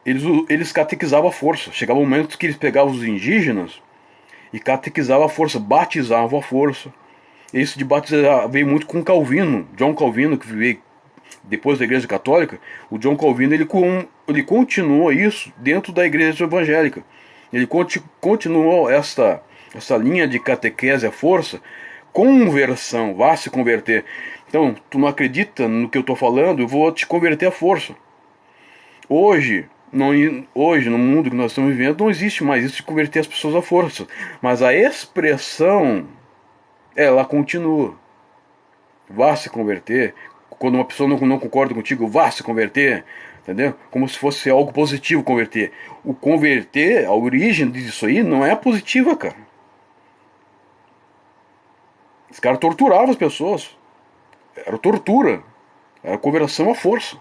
eles catequizavam à força. Chegava um momento que eles pegavam os indígenas e catequizavam à força, batizavam à força. Isso de batizar veio muito com Calvino, John Calvino, que veio depois da Igreja Católica. O John Calvino ele continuou isso dentro da Igreja Evangélica. Ele continuou essa linha de catequese à força, conversão, vá se converter. Então, tu não acredita no que eu estou falando, eu vou te converter à força. Hoje, não, hoje, no mundo que nós estamos vivendo, não existe mais isso de converter as pessoas à força. Mas a expressão, ela continua. Vá se converter. Quando uma pessoa não concorda contigo, vá se converter. Entendeu? Como se fosse algo positivo converter. O converter, a origem disso aí, não é positiva, cara. Os caras torturavam as pessoas. Era tortura. Era conversão à força.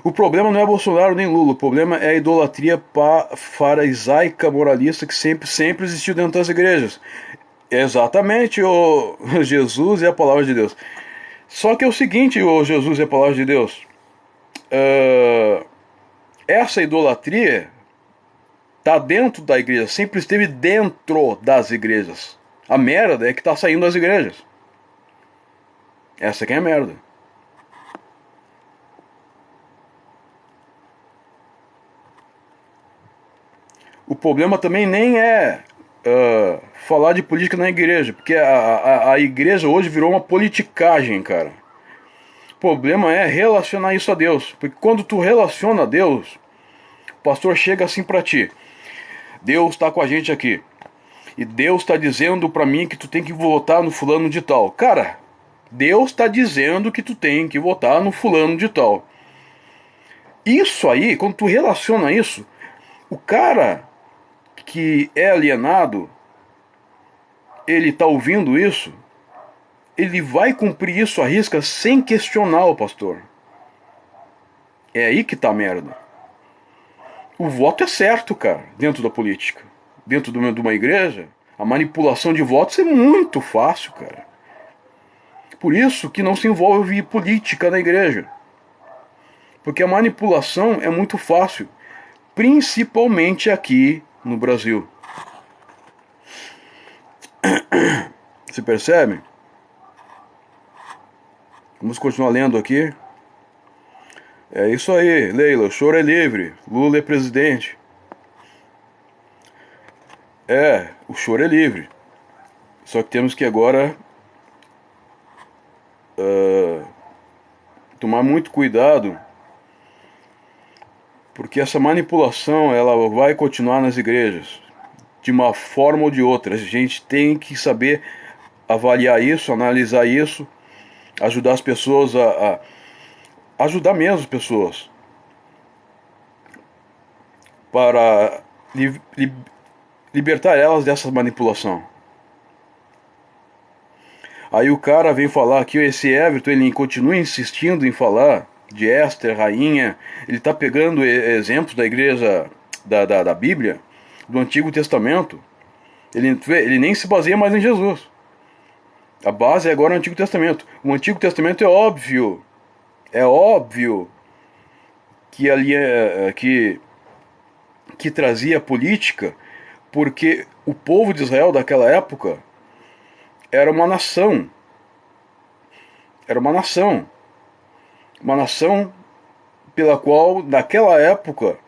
O problema não é Bolsonaro nem Lula. O problema é a idolatria farisaica moralista que sempre existiu dentro das igrejas. Exatamente, o Jesus é a palavra de Deus. Só que é o seguinte, o Jesus é a palavra de Deus. Essa idolatria está dentro da igreja, sempre esteve dentro das igrejas. A merda é que está saindo das igrejas. Essa que é a merda. O problema também nem é falar de política na igreja, porque a igreja hoje virou uma politicagem, cara. O problema é relacionar isso a Deus, porque quando tu relaciona a Deus, o pastor chega assim pra ti: Deus está com a gente aqui, e Deus está dizendo pra mim que tu tem que votar no fulano de tal. Cara, Deus está dizendo que tu tem que votar no fulano de tal. Isso aí, quando tu relaciona isso, O cara que é alienado, ele está ouvindo isso, ele vai cumprir isso à risca sem questionar o pastor. É aí que tá a merda. O voto é certo, cara, dentro da política. Dentro de uma igreja, a manipulação de votos é muito fácil, cara. Por isso que não se envolve política na igreja. Porque a manipulação é muito fácil, principalmente aqui no Brasil. Você percebe? Vamos continuar lendo aqui. É isso aí, Leila, o choro é livre, Lula é presidente. É, o choro é livre. Só que temos que agora tomar muito cuidado, porque essa manipulação ela vai continuar nas igrejas, de uma forma ou de outra. A gente tem que saber avaliar isso, analisar isso, ajudar as pessoas a ajudar mesmo as pessoas para libertar elas dessa manipulação. Aí o cara vem falar aqui, esse Everton, ele continua insistindo em falar de Esther, rainha. Ele está pegando exemplos da igreja, da Bíblia, do Antigo Testamento. Ele nem se baseia mais em Jesus. A base é agora o Antigo Testamento. O Antigo Testamento é óbvio que ali que trazia política, porque o povo de Israel daquela época era uma nação. Era uma nação pela qual, naquela época,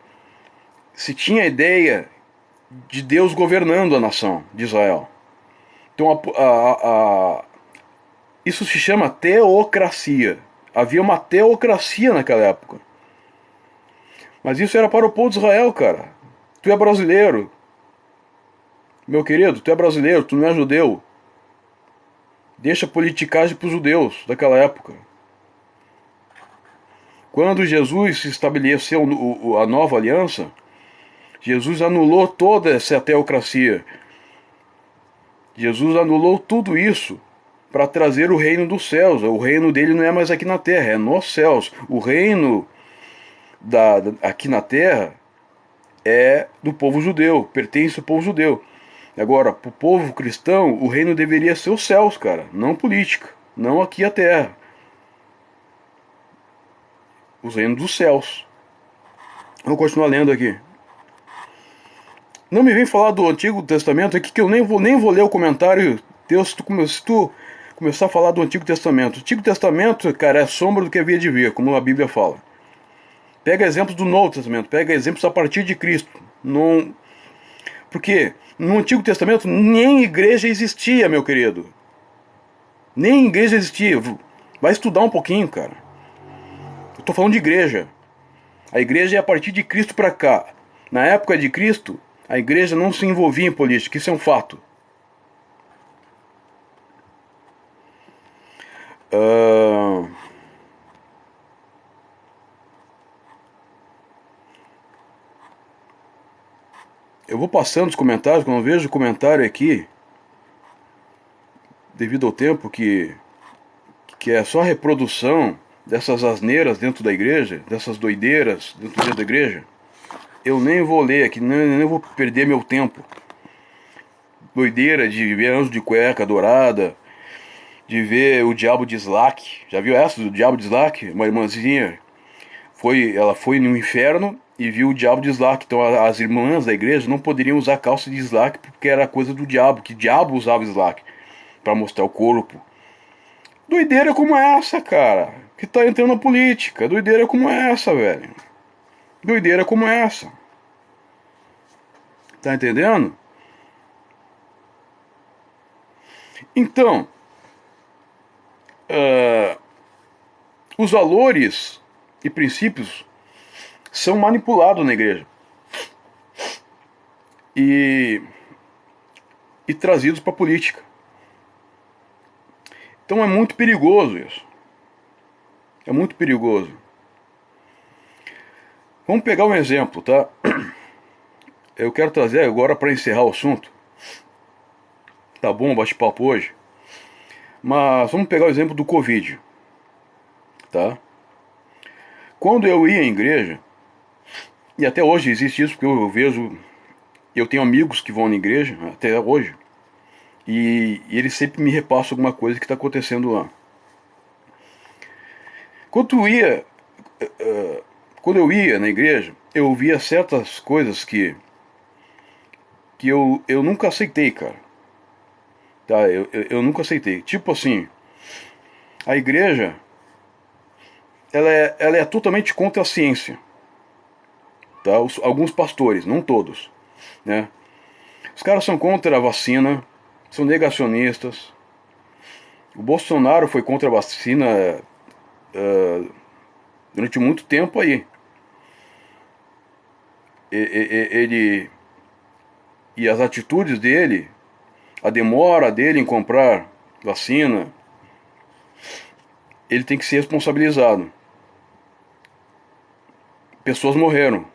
se tinha a ideia de Deus governando a nação de Israel. Então, isso se chama teocracia. Havia uma teocracia naquela época. Mas isso era para o povo de Israel, cara. Tu é brasileiro. Meu querido, tu é brasileiro, tu não é judeu. Deixa a politicagem para os judeus daquela época. Quando Jesus estabeleceu a nova aliança, Jesus anulou toda essa teocracia. Jesus anulou tudo isso para trazer o reino dos céus. O reino dele não é mais aqui na terra, é nos céus. O reino aqui na terra é do povo judeu, pertence ao povo judeu. Agora, para o povo cristão, o reino deveria ser os céus, cara, não política, não aqui a terra. Os reinos dos céus. Vou continuar lendo aqui. Não me vem falar do Antigo Testamento aqui que eu nem vou ler o comentário teu se tu começar a falar do Antigo Testamento. O Antigo Testamento, cara, é sombra do que havia de vir, como a Bíblia fala. Pega exemplos do Novo Testamento, pega exemplos a partir de Cristo. Não... Porque no Antigo Testamento nem igreja existia, meu querido. Nem igreja existia. Vai estudar um pouquinho, cara. Eu tô falando de igreja. A igreja é a partir de Cristo para cá. Na época de Cristo, a igreja não se envolvia em política, isso é um fato. Eu vou passando os comentários, quando eu vejo o comentário aqui, devido ao tempo que é só reprodução dessas asneiras dentro da igreja, dessas doideiras dentro da igreja, eu nem vou ler aqui, nem vou perder meu tempo. Doideira de ver anjo de cueca dourada, de ver o diabo de Slack. Já viu essa do diabo de Slack? Uma irmãzinha ela foi no inferno e viu o diabo de Slack. Então as irmãs da igreja não poderiam usar calça de Slack porque era coisa do diabo, que diabo usava Slack para mostrar o corpo. Doideira como essa, cara, que tá entrando na política. Doideira como essa, velho. Doideira como essa. Tá entendendo? Então, os valores e princípios são manipulados na igreja e trazidos para a política. Então é muito perigoso isso. É muito perigoso. Vamos pegar um exemplo, tá? eu quero trazer agora para encerrar o assunto. Tá bom, o bate-papo hoje. Mas vamos pegar o exemplo do Covid, tá? Quando eu ia à igreja, e até hoje existe isso, porque eu vejo, eu tenho amigos que vão na igreja, até hoje, e eles sempre me repassam alguma coisa que está acontecendo lá. Quando eu ia, quando eu ia na igreja, eu via certas coisas que eu nunca aceitei, cara. Tá, eu nunca aceitei. Tipo assim, a igreja, ela é totalmente contra a ciência. Tá? Alguns pastores, não todos, né? Os caras são contra a vacina, são negacionistas. O Bolsonaro foi contra a vacina durante muito tempo aí. Ele e as atitudes dele, a demora dele em comprar vacina, ele tem que ser responsabilizado. Pessoas morreram.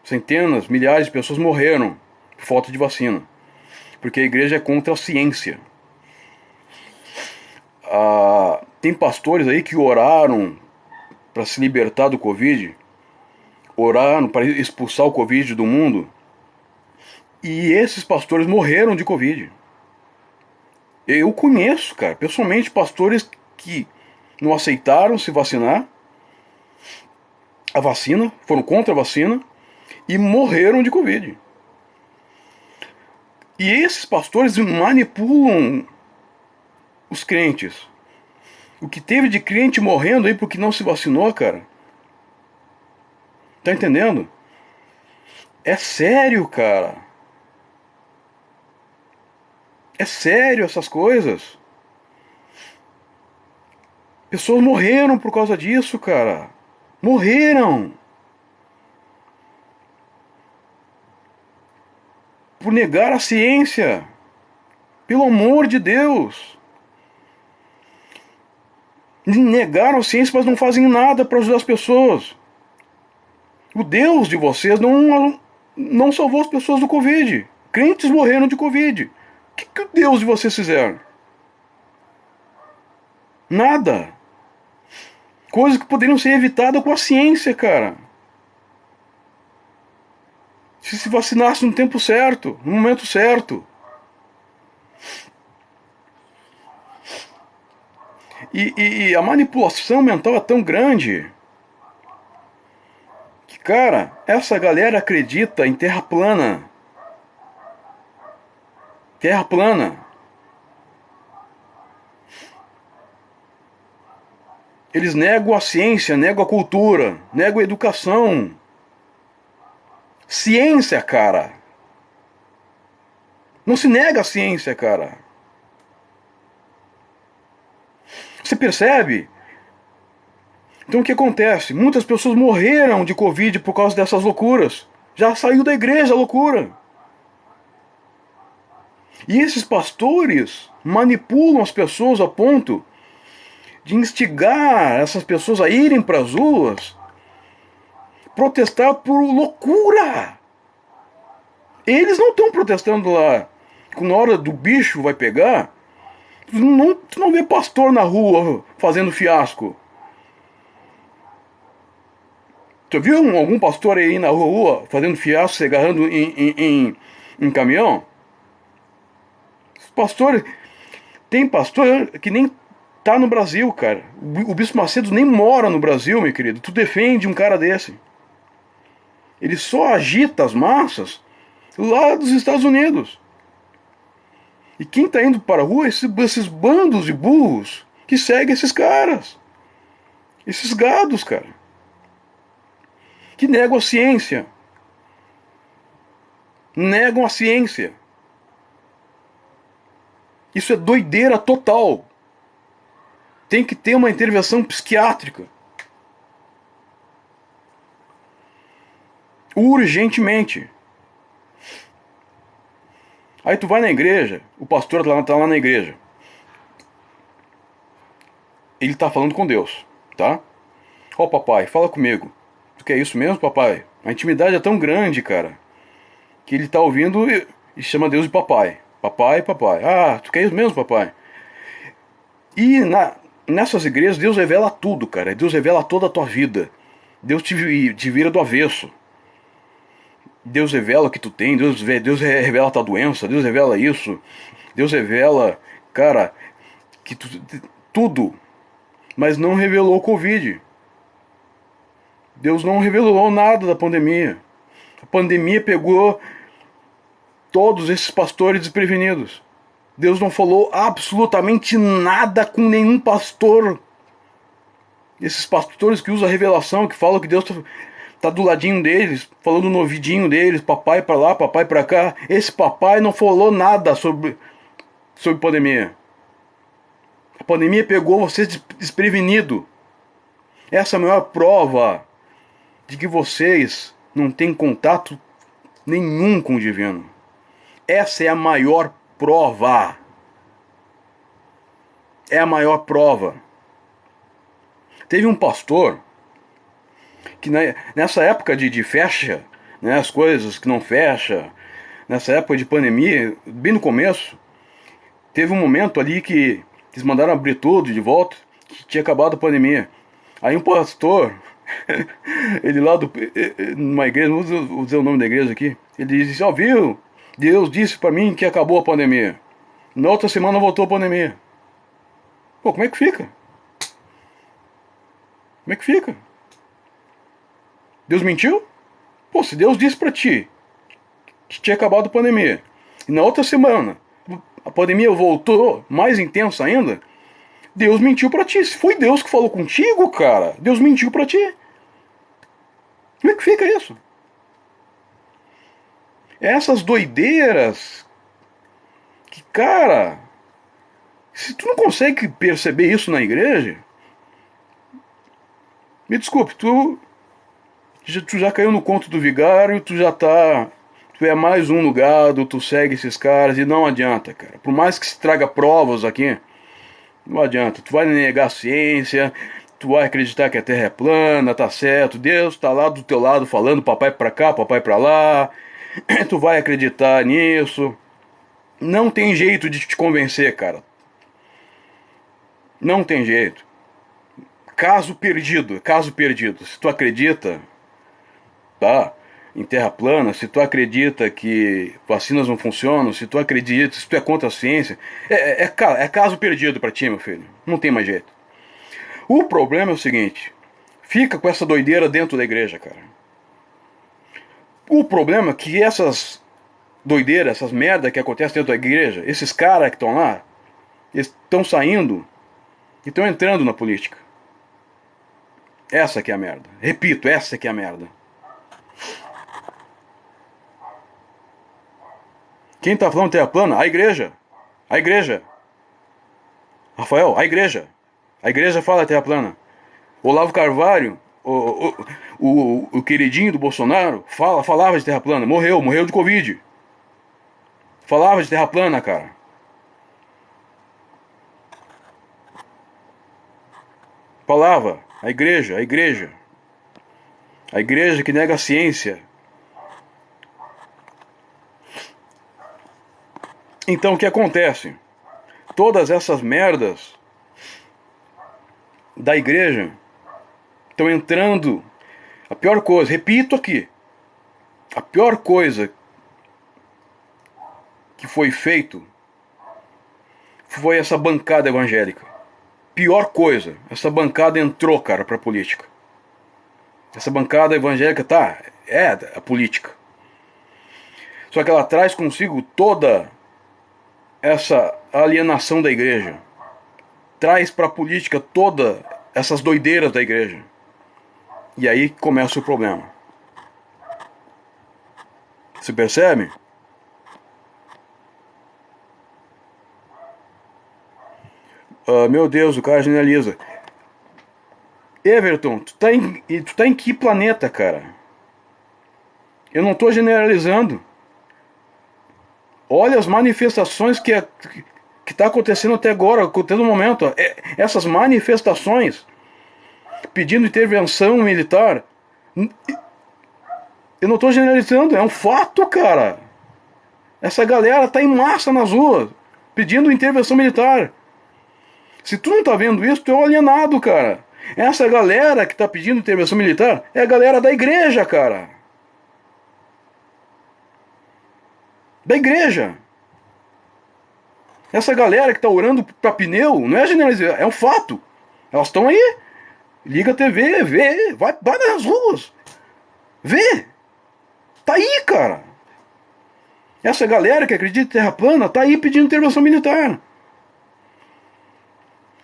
Centenas, milhares de pessoas morreram por falta de vacina. Porque a igreja é contra a ciência. Tem pastores aí que oraram para se libertar do Covid, oraram para expulsar o Covid do mundo, e esses pastores morreram de Covid. Eu conheço, cara, pessoalmente, pastores que não aceitaram se vacinar, a vacina, foram contra a vacina, e morreram de Covid. E esses pastores manipulam os crentes. O que teve de crente morrendo aí porque não se vacinou, cara. Tá entendendo? É sério, cara. É sério essas coisas. Pessoas morreram por causa disso, cara. Morreram. Por negar a ciência. Pelo amor de Deus. Negaram a ciência, mas não fazem nada para ajudar as pessoas. O Deus de vocês não salvou as pessoas do Covid. Crentes morreram de Covid. O que o Deus de vocês fizeram? Nada. Coisas que poderiam ser evitadas com a ciência, cara. Se vacinasse no tempo certo, no momento certo. E a manipulação mental é tão grande que, cara, essa galera acredita em terra plana. Terra plana. Eles negam a ciência, negam a cultura, negam a educação. Ciência, cara. Não se nega a ciência, cara. Você percebe? Então o que acontece? Muitas pessoas morreram de Covid por causa dessas loucuras. Já saiu da igreja a loucura. E esses pastores manipulam as pessoas a ponto de instigar essas pessoas a irem para as ruas protestar por loucura. Eles não estão protestando lá. Na hora do bicho vai pegar, tu não vê pastor na rua fazendo fiasco. Tu viu algum pastor aí na rua fazendo fiasco, se agarrando em caminhão? Os pastores. Tem pastor que nem tá no Brasil, cara. O Bispo Macedo nem mora no Brasil, meu querido. Tu defende um cara desse. Ele só agita as massas lá dos Estados Unidos. E quem tá indo para a rua é esses bandos de burros que seguem esses caras. Esses gados, cara. Que negam a ciência. Negam a ciência. Isso é doideira total. Tem que ter uma intervenção psiquiátrica. Urgentemente. Aí tu vai na igreja, o pastor tá lá na igreja. Ele tá falando com Deus, tá? Ó, papai, fala comigo. Tu quer isso mesmo, papai? A intimidade é tão grande, cara, que ele tá ouvindo e chama Deus de papai. Papai, papai. Ah, tu quer isso mesmo, papai? E nessas igrejas Deus revela tudo, cara. Deus revela toda a tua vida. Deus te vira do avesso. Deus revela o que tu tem, Deus revela a tua doença, Deus revela isso. Deus revela, cara, que tudo. Mas não revelou o Covid. Deus não revelou nada da pandemia. A pandemia pegou todos esses pastores desprevenidos. Deus não falou absolutamente nada com nenhum pastor. Esses pastores que usam a revelação, que falam que Deus tá do ladinho deles, falando no ouvidinho deles, papai pra lá, papai pra cá. Esse papai não falou nada sobre pandemia. A pandemia pegou você desprevenido. Essa é a maior prova de que vocês não têm contato nenhum com o divino. Essa é a maior prova. É a maior prova. Teve um pastor que nessa época de fecha, né, as coisas que não fecha, nessa época de pandemia, bem no começo, teve um momento ali que eles mandaram abrir tudo de volta, que tinha acabado a pandemia. Aí um pastor, ele lá numa igreja, não vou dizer o nome da igreja aqui, ele disse, ó, viu? Deus disse pra mim que acabou a pandemia. Na outra semana voltou a pandemia. Pô, como é que fica? Como é que fica? Deus mentiu? Pô, se Deus disse pra ti que tinha acabado a pandemia, e na outra semana a pandemia voltou mais intensa ainda, Deus mentiu pra ti. Se foi Deus que falou contigo, cara, Deus mentiu pra ti. Como é que fica isso? Essas doideiras que, cara, se tu não consegue perceber isso na igreja, me desculpe, tu já caiu no conto do vigário, tu é mais um no gado, tu segue esses caras e não adianta, cara. Por mais que se traga provas aqui, não adianta. Tu vai negar a ciência, tu vai acreditar que a Terra é plana, tá certo, Deus tá lá do teu lado falando papai pra cá, papai pra lá, tu vai acreditar nisso. Não tem jeito de te convencer, cara. Não tem jeito. Caso perdido, caso perdido. Se tu acredita, tá, em terra plana, se tu acredita que vacinas não funcionam, se tu acredita, se tu é contra a ciência, é caso perdido pra ti, meu filho. Não tem mais jeito. O problema é o seguinte, fica com essa doideira dentro da igreja, cara. O problema é que essas doideiras, essas merda que acontecem dentro da igreja, esses caras que estão lá, eles estão saindo e estão entrando na política. Essa que é a merda. Repito, essa que é a merda. Quem tá falando terra plana? A igreja. A igreja. Rafael, a igreja. A igreja fala terra plana. Olavo Carvalho, o queridinho do Bolsonaro, falava de terra plana. Morreu de Covid. Falava de terra plana, cara. Falava. A igreja, a igreja. A igreja que nega a ciência. Então o que acontece? Todas essas merdas da igreja estão entrando. A pior coisa, repito aqui, a pior coisa que foi feito foi essa bancada evangélica. Pior coisa, essa bancada entrou, cara, pra política. Essa bancada evangélica é a política. Só que ela traz consigo toda essa alienação da igreja. Traz pra política todas essas doideiras da igreja. E aí começa o problema. Você percebe? Meu Deus, o cara generaliza. Everton, tu tá em que planeta, cara? Eu não tô generalizando. Olha as manifestações que tá acontecendo até agora, até no momento. Essas manifestações pedindo intervenção militar Eu não estou generalizando, é um fato, cara. Essa galera tá em massa nas ruas, pedindo intervenção militar. Se tu não tá vendo isso, tu é um alienado, cara. Essa galera que tá pedindo intervenção militar é a galera da igreja, cara. Da igreja. Essa galera que tá orando pra pneu, não é generalizar, é um fato. Elas estão aí. Liga a TV, vê, vai nas ruas. Vê. Tá aí, cara. Essa galera que acredita em terra plana tá aí pedindo intervenção militar.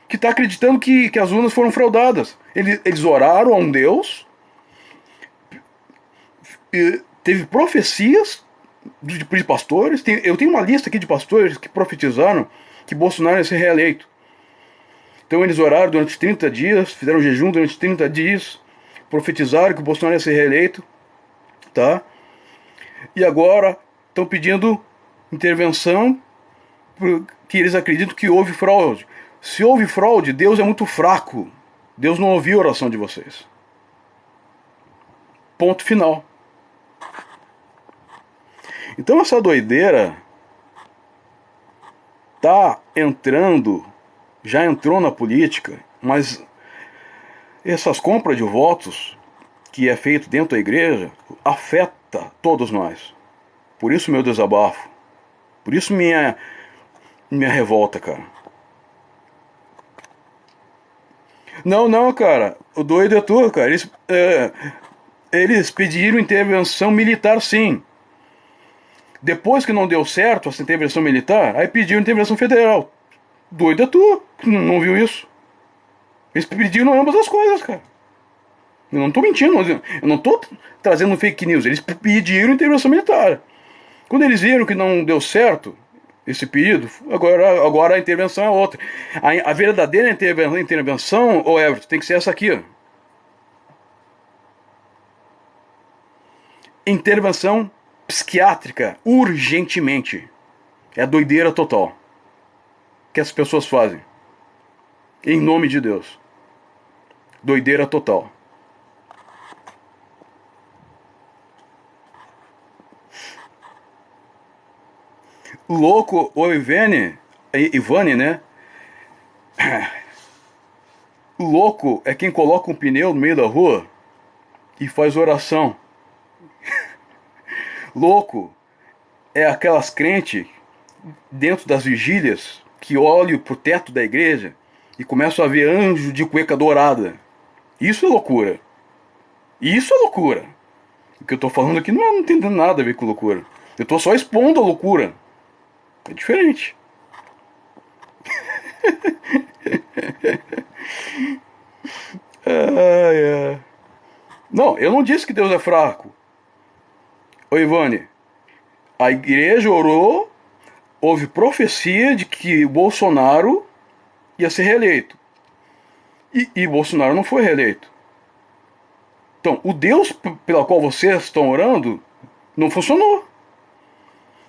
Que tá acreditando que as urnas foram fraudadas. Eles oraram a um Deus. Teve profecias de pastores. Eu tenho uma lista aqui de pastores que profetizaram que Bolsonaro ia ser reeleito. Então eles oraram durante 30 dias, fizeram jejum durante 30 dias, profetizaram que o Bolsonaro ia ser reeleito, tá? E agora estão pedindo intervenção porque eles acreditam que houve fraude. Se houve fraude, Deus é muito fraco. Deus não ouviu a oração de vocês. Ponto final. Então essa doideira tá entrando, já entrou na política, mas essas compras de votos que é feito dentro da igreja afeta todos nós. Por isso meu desabafo. Por isso minha revolta, cara. Não, cara. O doido é tu, cara. Eles pediram intervenção militar, sim. Depois que não deu certo essa intervenção militar, aí pediram intervenção federal. Doido é tu, que não viu isso. Eles pediram ambas as coisas, cara. Eu não tô mentindo, eu não tô trazendo fake news. Eles pediram intervenção militar. Quando eles viram que não deu certo esse pedido, agora a intervenção é outra. A verdadeira intervenção, ô Everton, tem que ser essa aqui, ó. Intervenção psiquiátrica, urgentemente. É a doideira total que as pessoas fazem. Em nome de Deus. Doideira total. Louco, o Ivane, né? Louco é quem coloca um pneu no meio da rua e faz oração. Louco é aquelas crentes dentro das vigílias que olham pro teto da igreja e começam a ver anjo de cueca dourada. Isso é loucura. Isso é loucura. O que eu tô falando aqui não tem nada a ver com loucura. Eu tô só expondo a loucura. É diferente. Não, eu não disse que Deus é fraco. Ô Ivane, a igreja orou, houve profecia de que Bolsonaro ia ser reeleito. E Bolsonaro não foi reeleito. Então, o Deus pelo qual vocês estão orando não funcionou.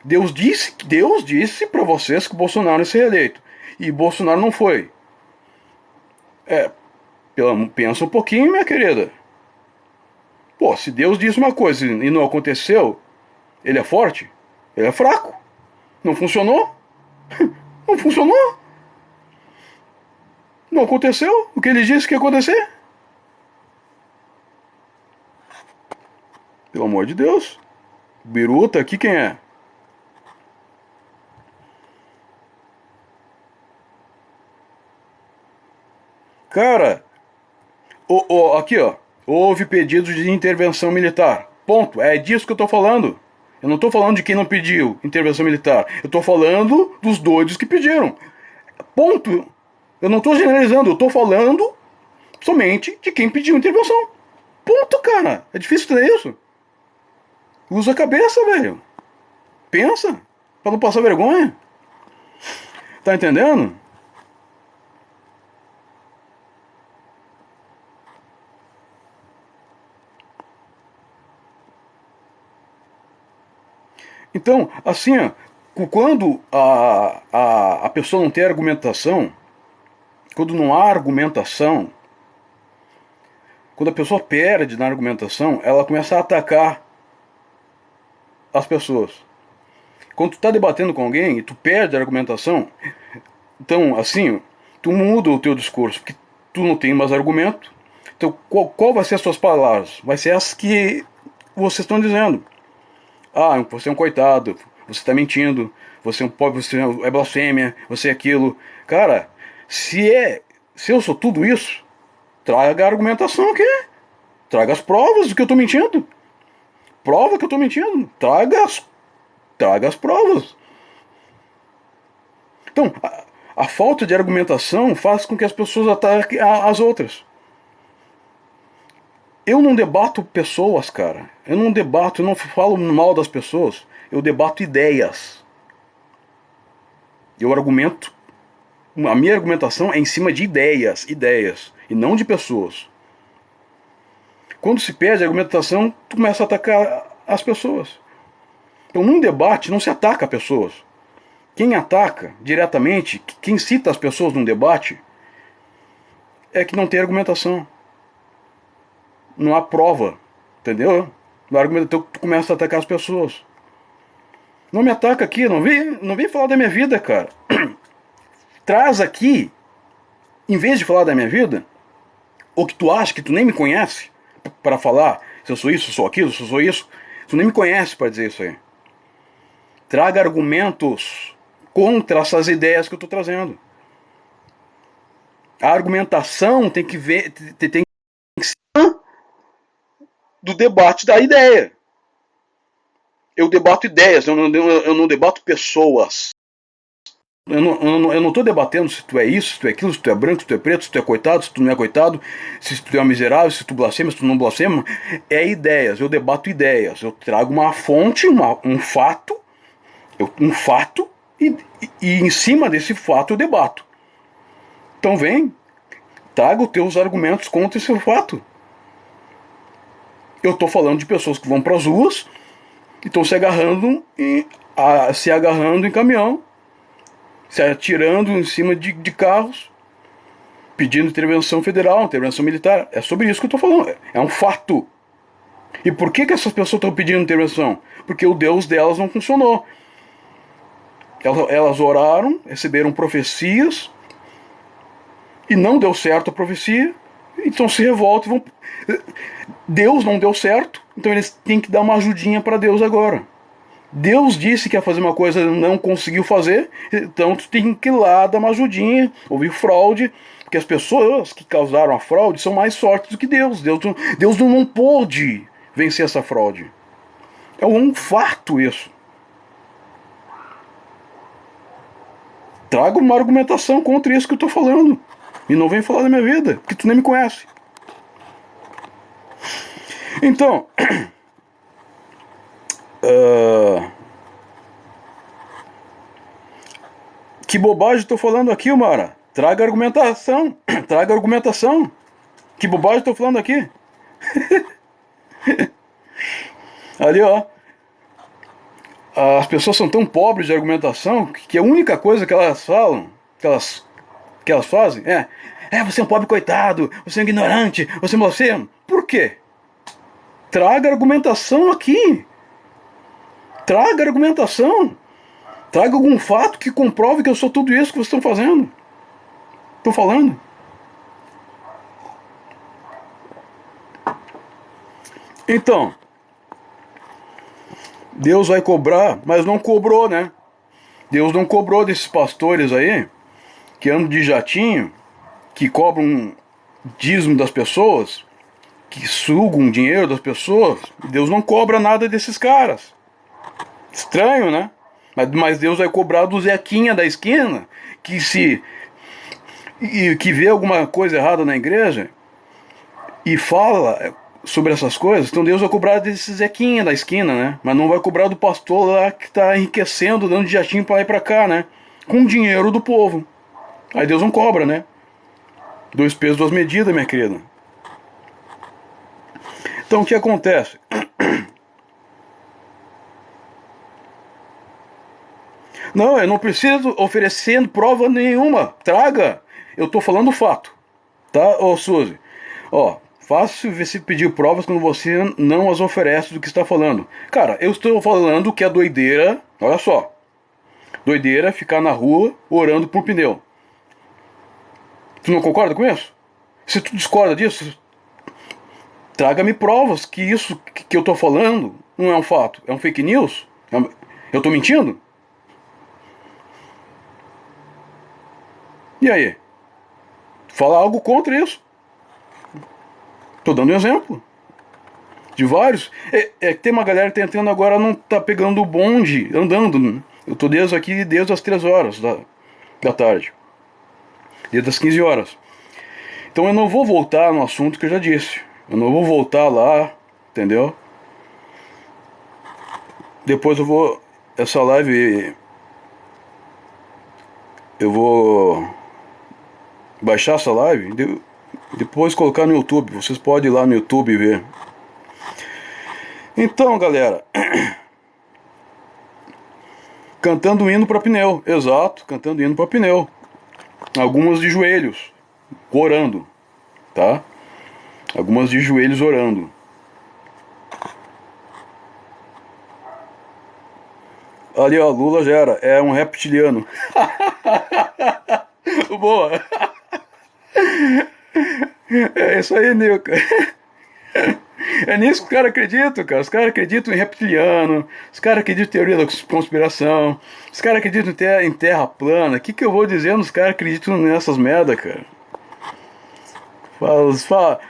Deus disse para vocês que Bolsonaro ia ser reeleito. E Bolsonaro não foi. Pensa um pouquinho, minha querida. Pô, se Deus disse uma coisa e não aconteceu, ele é forte? Ele é fraco? Não funcionou? Não funcionou? Não aconteceu o que ele disse que ia acontecer? Pelo amor de Deus. Biruta, aqui quem é? Cara, aqui ó, houve pedidos de intervenção militar. Ponto. É disso que eu tô falando. Eu não tô falando de quem não pediu intervenção militar. Eu tô falando dos doidos que pediram. Ponto. Eu não tô generalizando, eu tô falando somente de quem pediu intervenção. Ponto, cara. É difícil entender isso. Usa a cabeça, velho. Pensa. Pra não passar vergonha. Tá entendendo? Então, assim, ó, quando a pessoa não tem argumentação, quando não há argumentação, Quando a pessoa perde na argumentação, ela começa a atacar as pessoas. Quando tu está debatendo com alguém e tu perde a argumentação, então, assim, tu muda o teu discurso, porque tu não tem mais argumento. Então, qual vai ser as suas palavras? Vai ser as que vocês estão dizendo. Ah, você é um coitado, você está mentindo, você é um pobre, você é blasfêmia, você é aquilo. Cara, se eu sou tudo isso, traga a argumentação aqui. Traga as provas do que eu estou mentindo. Prova que eu estou mentindo. Traga as provas. Então, a falta de argumentação faz com que as pessoas ataquem as outras. Eu não debato pessoas, cara. Eu não falo mal das pessoas. Eu debato ideias. Eu argumento. A minha argumentação é em cima de ideias, e não de pessoas. Quando se perde a argumentação, tu começa a atacar as pessoas. Então, num debate, não se ataca pessoas. Quem ataca diretamente, quem cita as pessoas num debate, é que não tem argumentação. Não há prova, entendeu? No argumento, tu começa a atacar as pessoas. Não me ataca aqui, não vem falar da minha vida, cara. Traz aqui, em vez de falar da minha vida, ou que tu acha que tu nem me conhece, para falar se eu sou isso, se eu sou aquilo, se eu sou isso, tu nem me conhece para dizer isso aí. Traga argumentos contra essas ideias que eu estou trazendo. A argumentação tem que ser do debate da ideia. Eu debato ideias, eu não debato pessoas. Eu não estou debatendo se tu é isso, se tu é aquilo, se tu é branco, se tu é preto, se tu é coitado, se tu não é coitado, se tu é miserável, se tu blasfema, se tu não blasfema. É ideias, eu debato ideias. Eu trago uma fonte, um fato, e em cima desse fato eu debato. Então vem, traga os teus argumentos contra esse fato. Eu estou falando de pessoas que vão para as ruas e estão se agarrando em caminhão, se atirando em cima de carros, pedindo intervenção federal, intervenção militar. É sobre isso que eu estou falando. É um fato. E por que essas pessoas estão pedindo intervenção? Porque o Deus delas não funcionou. Elas oraram, receberam profecias, e não deu certo a profecia, então se revoltam e vão... Deus não deu certo, então eles têm que dar uma ajudinha para Deus agora. Deus disse que ia fazer uma coisa e não conseguiu fazer, então tu tem que ir lá dar uma ajudinha, houve fraude, porque as pessoas que causaram a fraude são mais fortes do que Deus. Deus não pôde vencer essa fraude. É um fato isso. Traga uma argumentação contra isso que eu estou falando. E não vem falar da minha vida, porque tu nem me conhece. Então, que bobagem estou falando aqui, Mara? Traga argumentação. Traga argumentação. Que bobagem estou falando aqui? Ali, ó. As pessoas são tão pobres de argumentação que a única coisa que elas falam, que elas fazem você é um pobre coitado, você é um ignorante, você é um blasfemo. Por quê? Traga argumentação aqui. Traga argumentação. Traga algum fato que comprove que eu sou tudo isso que vocês estão fazendo. Estou falando. Então, Deus vai cobrar, mas não cobrou, né? Deus não cobrou desses pastores aí, que andam de jatinho, que cobram dízimo das pessoas, que sugam dinheiro das pessoas. Deus não cobra nada desses caras. Estranho, né? Mas Deus vai cobrar do Zequinha da esquina, que vê alguma coisa errada na igreja e fala sobre essas coisas. Então Deus vai cobrar desse Zequinha da esquina, né? Mas não vai cobrar do pastor lá que está enriquecendo, dando de jatinho para lá e para cá, né? Com dinheiro do povo. Aí Deus não cobra, né? 2 pesos, 2 medidas, minha querida. Então o que acontece? Não, eu não preciso oferecendo prova nenhuma. Traga. Eu tô falando fato. Tá, ô Suzy? Ó, fácil você pedir provas quando você não as oferece do que está falando. Cara, eu estou falando que é doideira, olha só. Doideira ficar na rua orando por pneu. Tu não concorda com isso? Se tu discorda disso, traga-me provas que isso que eu estou falando não é um fato, é um fake news. Eu estou mentindo? E aí? Fala algo contra isso. Tô dando um exemplo de vários. Tem uma galera tentando agora, não tá pegando o bonde, andando. Eu tô desde as 3 horas da tarde. Desde as 15 horas. Então eu não vou voltar no assunto que eu já disse. Eu não vou voltar lá, entendeu? Depois eu vou... Essa live... Eu vou baixar essa live, depois colocar no YouTube. Vocês podem ir lá no YouTube e ver. Então, galera... Cantando hino para pneu, exato, cantando hino para pneu. Algumas de joelhos, orando, tá? Algumas de joelhos orando. Ali, ó, Lula já é um reptiliano. Boa. É isso aí, Nilka. É nisso que os caras acreditam, cara. Os caras acreditam em reptiliano, os caras acreditam em teoria da conspiração, os caras acreditam em terra plana. O que eu vou dizendo? Os caras acreditam nessas merda, cara. Fala.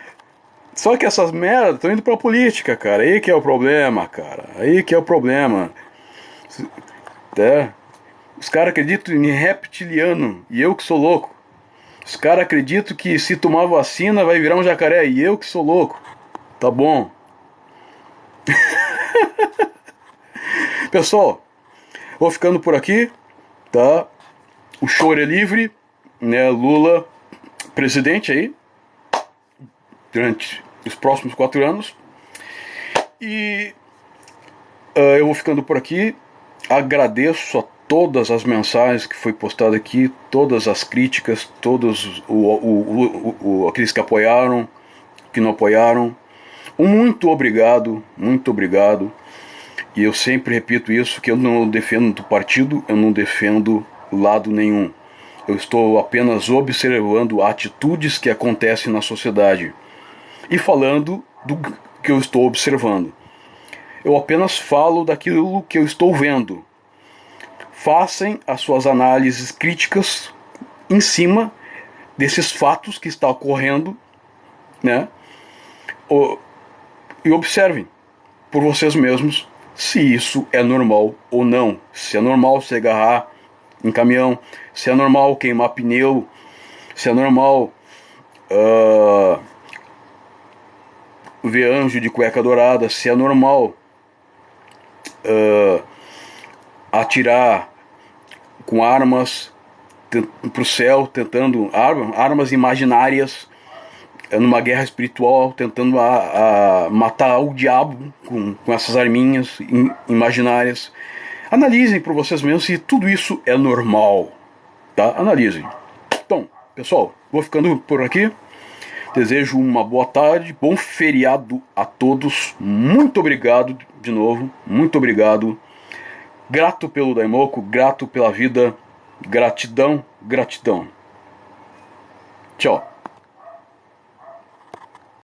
Só que essas merdas estão indo pra política, cara. Aí que é o problema, cara. Aí que é o problema. Os caras acreditam em reptiliano, e eu que sou louco. Os caras acreditam que se tomar vacina vai virar um jacaré, e eu que sou louco. Tá bom. Pessoal, vou ficando por aqui, tá? O choro é livre, né? Lula, presidente aí, durante os próximos 4 anos. E eu vou ficando por aqui. Agradeço a todas as mensagens que foi postada aqui, todas as críticas, todos aqueles que apoiaram, que não apoiaram. Muito obrigado, muito obrigado. E eu sempre repito isso, que eu não defendo partido, eu não defendo lado nenhum. Eu estou apenas observando atitudes que acontecem na sociedade e falando do que eu estou observando. Eu apenas falo daquilo que eu estou vendo. Façam as suas análises críticas em cima desses fatos que estão ocorrendo, né? E observem por vocês mesmos se isso é normal ou não. Se é normal se agarrar em caminhão, se é normal queimar pneu, se é normal ver anjo de cueca dourada, se é normal atirar com armas para o céu, tentando armas imaginárias, numa guerra espiritual, tentando matar o diabo com essas arminhas imaginárias. Analisem por vocês mesmos se tudo isso é normal, tá? Analisem. Então, pessoal, vou ficando por aqui. Desejo uma boa tarde, bom feriado a todos. Muito obrigado de novo, muito obrigado. Grato pelo Daimoku, grato pela vida. Gratidão, gratidão. Tchau.